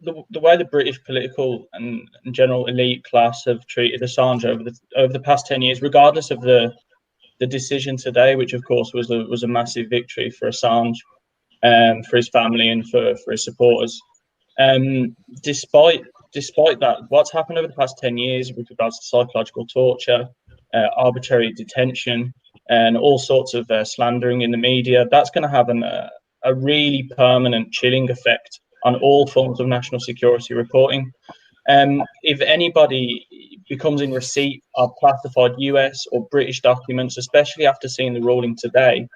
[SPEAKER 4] the way the British political and general elite class have treated Assange over the past 10 years, regardless of the decision today, which of course was a massive victory for Assange, for his family and for his supporters. Despite that, what's happened over the past 10 years with regards to psychological torture, arbitrary detention, and all sorts of slandering in the media, that's going to have a really permanent chilling effect on all forms of national security reporting. If anybody becomes in receipt of classified US or British documents, especially after seeing the ruling today,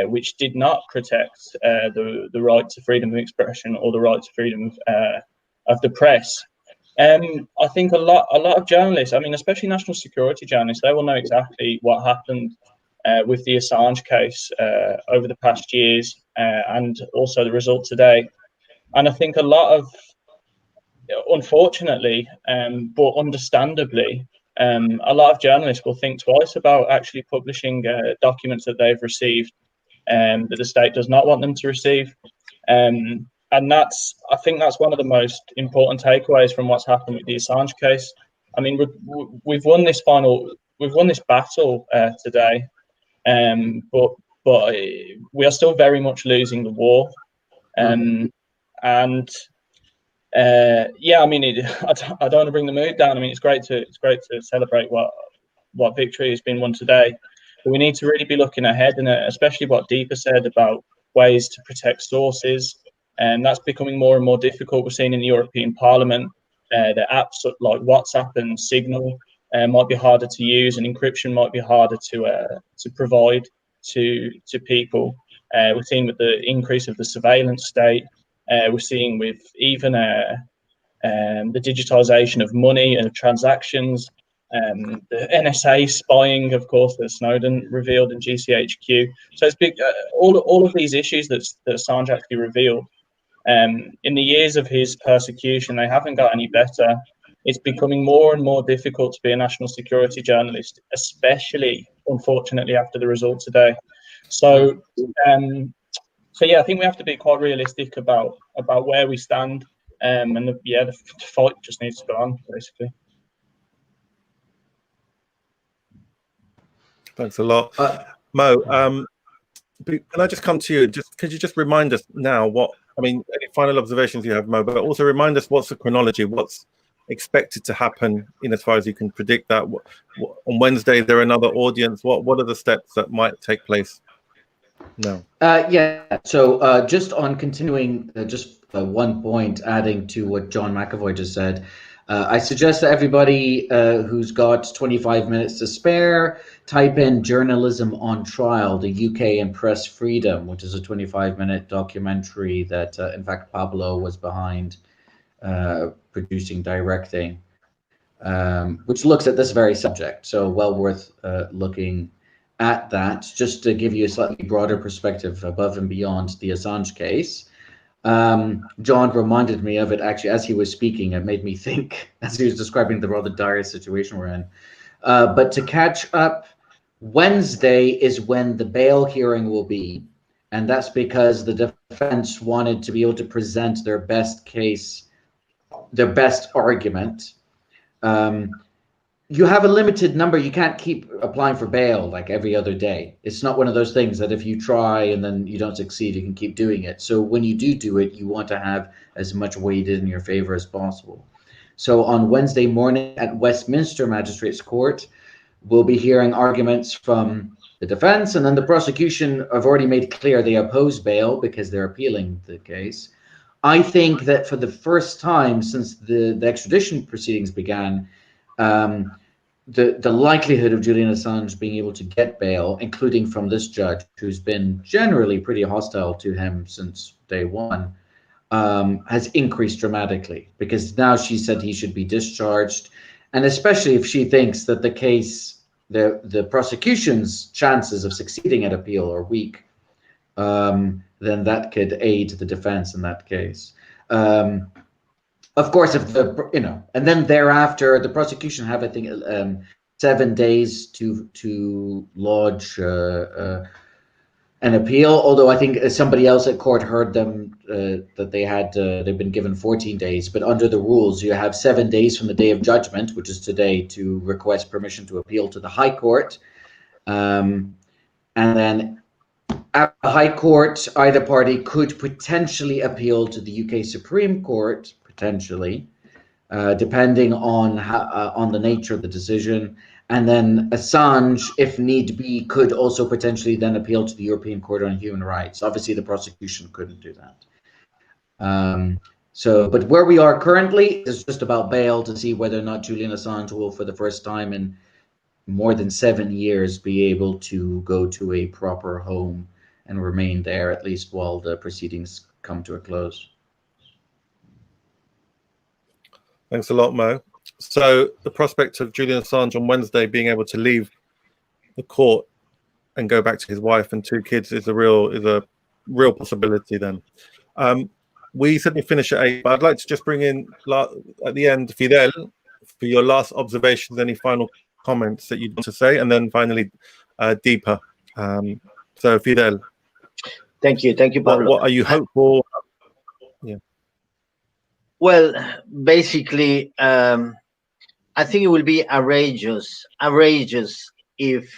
[SPEAKER 4] which did not protect the right to freedom of expression or the right to freedom of the press, I think a lot of journalists, I mean, especially national security journalists, they will know exactly what happened with the Assange case over the past years, and also the result today. And I think a lot of, unfortunately, but understandably, a lot of journalists will think twice about actually publishing documents that they've received that the state does not want them to receive. And I think that's one of the most important takeaways from what's happened with the Assange case. I mean, we've won this battle today, but we are still very much losing the war. Yeah, I mean, I don't want to bring the mood down. I mean, it's great to celebrate what victory has been won today, but we need to really be looking ahead, and especially what Deepa said about ways to protect sources, and that's becoming more and more difficult. We're seeing in the European Parliament the apps like WhatsApp and Signal might be harder to use, and encryption might be harder to provide to people. We're seeing with the increase of the surveillance state. We're seeing with even the digitization of money and transactions, the NSA spying, of course, that Snowden revealed in GCHQ. So it's big. All of these issues that Assange actually revealed in the years of his persecution, they haven't got any better. It's becoming more and more difficult to be a national security journalist, especially, unfortunately, after the result today. So yeah, I think we have to be quite realistic about where we stand, and the fight just needs to go on, basically.
[SPEAKER 1] Thanks a lot, Mo. Can I just come to you? Could you just remind us now what I mean, any final observations you have, Mo, but also remind us what's the chronology, what's expected to happen in as far as you can predict that. On Wednesday, there are another audience. What are the steps that might take place now?
[SPEAKER 2] Yeah, so just on continuing, just one point, adding to what John McEvoy just said, I suggest that everybody who's got 25 minutes to spare, type in Journalism on Trial, the UK and Press Freedom, which is a 25-minute documentary that, in fact, Pablo was behind producing, directing, which looks at this very subject. So well worth looking at that, just to give you a slightly broader perspective above and beyond the Assange case. John reminded me of it actually as he was speaking. It made me think as he was describing the rather dire situation we're in. But to catch up, Wednesday is when the bail hearing will be, and that's because the defense wanted to be able to present their best case, their best argument. You have a limited number. You can't keep applying for bail like every other day. It's not one of those things that if you try and then you don't succeed, you can keep doing it. So when you do it, you want to have as much weight in your favor as possible. So on Wednesday morning at Westminster Magistrates Court, we'll be hearing arguments from the defense, and then the prosecution have already made clear they oppose bail because they're appealing the case. I think that for the first time since the extradition proceedings began, the likelihood of Julian Assange being able to get bail, including from this judge who's been generally pretty hostile to him since day one, has increased dramatically, because now she said he should be discharged, and especially if she thinks that the case, the prosecution's chances of succeeding at appeal are weak, then that could aid the defense in that case. Of course, if and then thereafter, the prosecution have, I think, 7 days to lodge an appeal. Although I think somebody else at court heard them that they've been given 14 days. But under the rules, you have 7 days from the day of judgment, which is today, to request permission to appeal to the High Court, and then at the High Court, either party could potentially appeal to the UK Supreme Court. Potentially, depending on the nature of the decision, and then Assange, if need be, could also potentially then appeal to the European Court on Human Rights. Obviously, the prosecution couldn't do that. But where we are currently is just about bail, to see whether or not Julian Assange will, for the first time in more than 7 years, be able to go to a proper home and remain there, at least while the proceedings come to a close.
[SPEAKER 1] Thanks a lot, Mo. So the prospect of Julian Assange on Wednesday being able to leave the court and go back to his wife and 2 kids is a real possibility then. We said we finish at 8, but I'd like to just bring in at the end Fidel for your last observations, any final comments that you'd want to say, and then finally Deepa. So Fidel.
[SPEAKER 6] Thank you, Pablo.
[SPEAKER 1] What are you hopeful? Yeah.
[SPEAKER 6] Well, basically, I think it will be outrageous if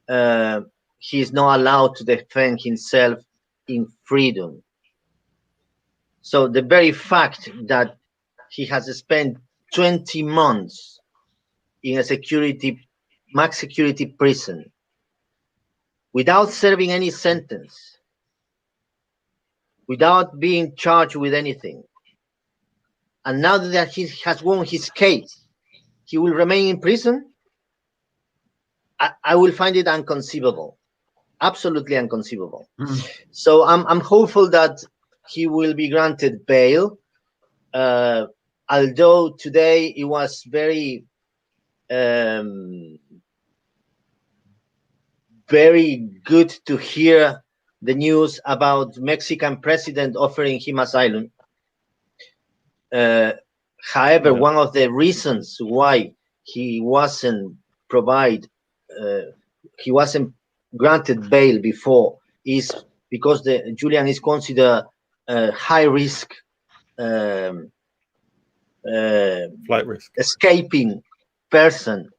[SPEAKER 6] he is not allowed to defend himself in freedom. So the very fact that he has spent 20 months in a max security prison without serving any sentence, without being charged with anything, and now that he has won his case, he will remain in prison? I will find it inconceivable, absolutely inconceivable. So I'm hopeful that he will be granted bail, although today it was very good to hear the news about Mexican president offering him asylum. However, one of the reasons why he wasn't granted bail before is because Julian is considered a high risk,
[SPEAKER 1] flight risk,
[SPEAKER 6] escaping person,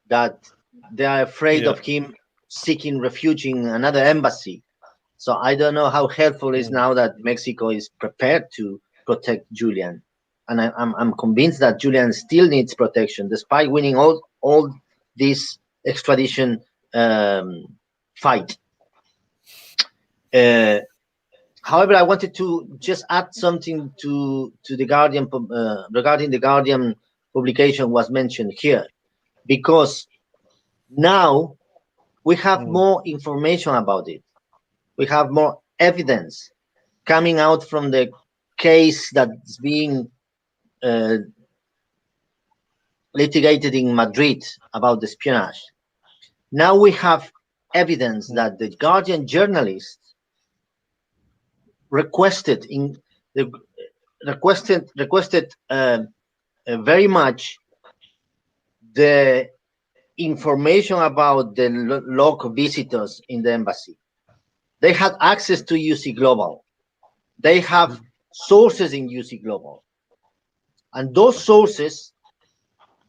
[SPEAKER 6] that they are afraid of him seeking refuge in another embassy. So I don't know how helpful it is now that Mexico is prepared to protect Julian, and I'm convinced that Julian still needs protection despite winning all this extradition fight. However, I wanted to just add something to the Guardian regarding the Guardian publication was mentioned here, because now we have more information about it. We have more evidence coming out from the case that's being litigated in Madrid about the espionage. Now we have evidence that the Guardian journalist requested very much the information about the local visitors in the embassy. They had access to UC Global. They have sources in UC Global. And those sources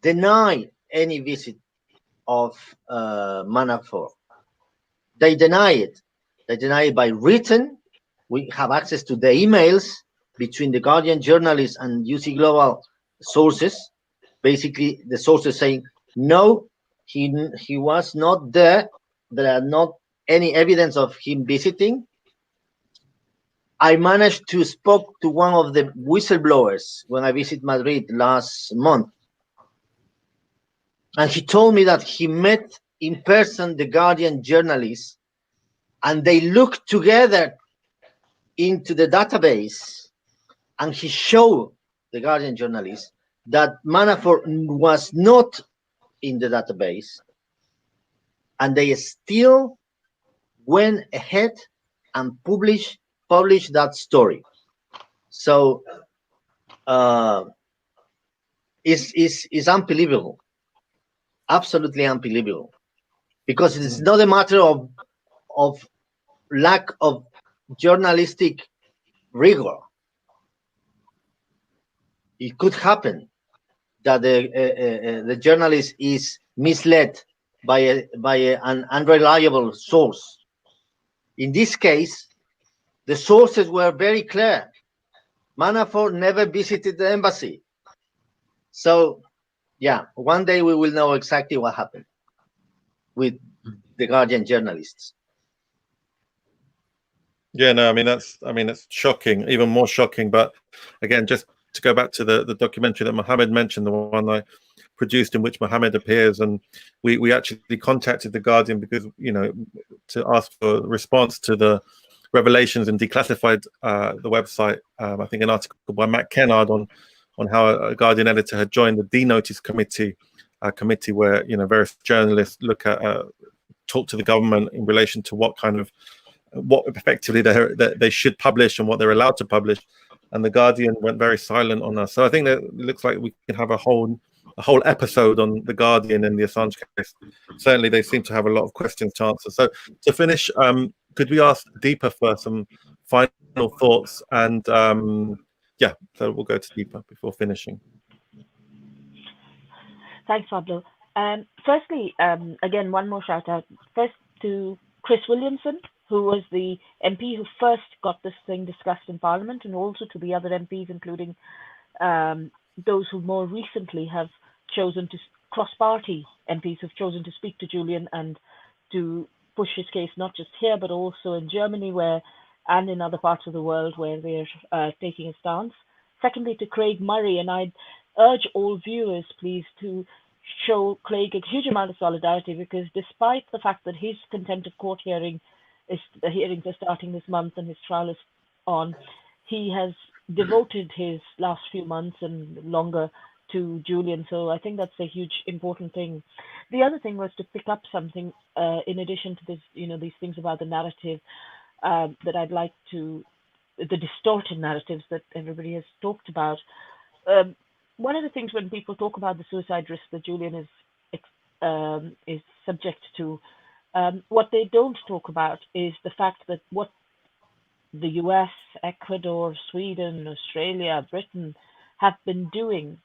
[SPEAKER 6] deny any visit of Manafort. They deny it. They deny it by written. We have access to the emails between the Guardian journalists and UC Global sources. Basically, the sources saying, no, he was not there. There are not any evidence of him visiting. I managed to speak to one of the whistleblowers when I visited Madrid last month. And he told me that he met in person the Guardian journalists, and they looked together into the database, and he showed the Guardian journalists that Manafort was not in the database, and they still went ahead and published that story. So it's unbelievable, absolutely unbelievable, because it's not a matter of lack of journalistic rigor. It could happen that the journalist is misled by an unreliable source. In this case, the sources were very clear. Manafort never visited the embassy. So, yeah, one day we will know exactly what happened with the Guardian journalists.
[SPEAKER 1] Yeah, no, I mean it's shocking, even more shocking. But again, just to go back to the documentary that Mohamed mentioned, the one I produced in which Mohamed appears, and we actually contacted the Guardian because, you know, to ask for a response to the revelations and declassified the website. I think an article by Matt Kennard on how a Guardian editor had joined the denotice committee, a committee where, you know, various journalists look at talk to the government in relation to what effectively they should publish and what they're allowed to publish. And the Guardian went very silent on us. So I think that it looks like we can have a whole episode on the Guardian and the Assange case. Certainly, they seem to have a lot of questions to answer. So to finish, could we ask Deepa for some final thoughts? And yeah, so we'll go to Deepa before finishing.
[SPEAKER 5] Thanks, Pablo. Firstly, again, one more shout out first to Chris Williamson, who was the MP who first got this thing discussed in Parliament, and also to the other MPs, including those who more recently have chosen to, cross-party MPs who've chosen to speak to Julian and to push his case not just here, but also in Germany and in other parts of the world where they're taking a stance. Secondly, to Craig Murray, and I'd urge all viewers, please, to show Craig a huge amount of solidarity, because despite the fact that his contempt of court hearings are starting this month and his trial is on, he has devoted his last few months and longer to Julian. So I think that's a huge important thing. The other thing was to pick up something in addition to this, these things about the narrative that I'd like to, the distorted narratives that everybody has talked about. One of the things when people talk about the suicide risk that Julian is subject to, what they don't talk about is the fact that what the US, Ecuador, Sweden, Australia, Britain have been doing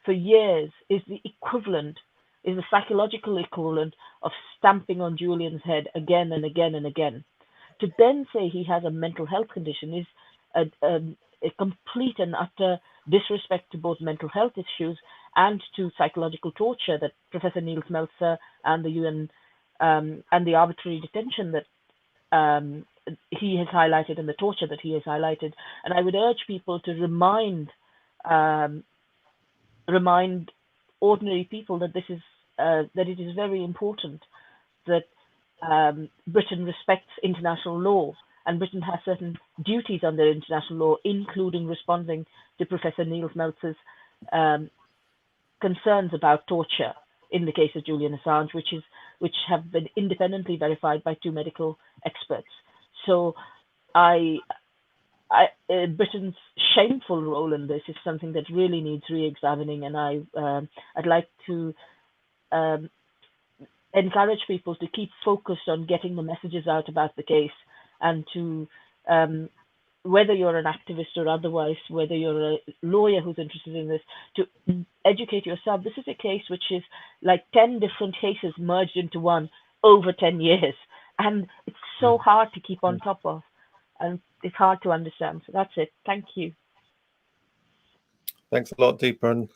[SPEAKER 5] for years is the psychological equivalent of stamping on Julian's head again and again and again. to then say he has a mental health condition is a complete and utter disrespect to both mental health issues and to psychological torture that Professor Niels Melzer and the UN and the arbitrary detention that he has highlighted and the torture that he has highlighted. And I would urge people to remind ordinary people that this is that it is very important that Britain respects international law, and Britain has certain duties under international law, including responding to Professor Niels Melzer's concerns about torture in the case of Julian Assange, which have been independently verified by 2 medical experts. So Britain's shameful role in this is something that really needs re-examining, and I'd like to encourage people to keep focused on getting the messages out about the case, and to whether you're an activist or otherwise, whether you're a lawyer who's interested in this, to educate yourself. This is a case which is like 10 different cases merged into one over 10 years. And it's so hard to keep on top of, and it's hard to understand. So that's it. Thank you.
[SPEAKER 1] Thanks a lot, Deepa. And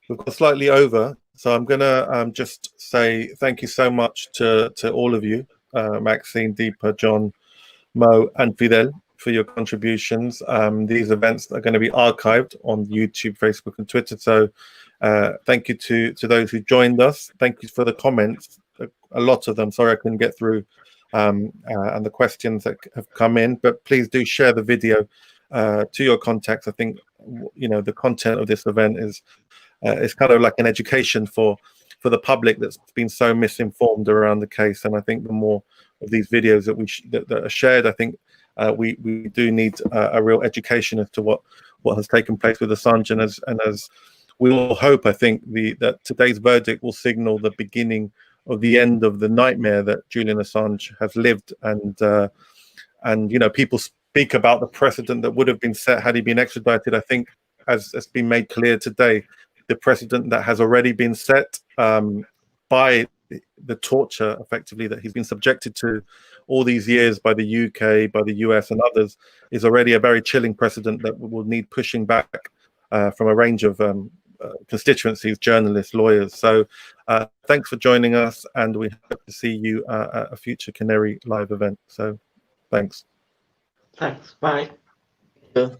[SPEAKER 1] we've got slightly over, so I'm going to just say thank you so much to all of you, Maxine, Deepa, John, Mo, and Fidel, for your contributions. These events are going to be archived on YouTube, Facebook, and Twitter. So thank you to those who joined us. Thank you for the comments, a lot of them. Sorry I couldn't get through, and the questions that have come in. But please do share the video to your contacts. I think the content of this event is kind of like an education for the public that's been so misinformed around the case. And I think the more of these videos that are shared, I think we do need a real education as to what has taken place with Assange, and as we all hope, I think that today's verdict will signal the beginning of the end of the nightmare that Julian Assange has lived. And people speak about the precedent that would have been set had he been extradited. I think, as has been made clear today, the precedent that has already been set by the torture, effectively, that he's been subjected to all these years by the UK, by the US, and others, is already a very chilling precedent that will need pushing back from a range of constituencies, journalists, lawyers. So thanks for joining us, and we hope to see you at a future Canary live event. So thanks.
[SPEAKER 3] Thanks. Bye.
[SPEAKER 6] Yeah.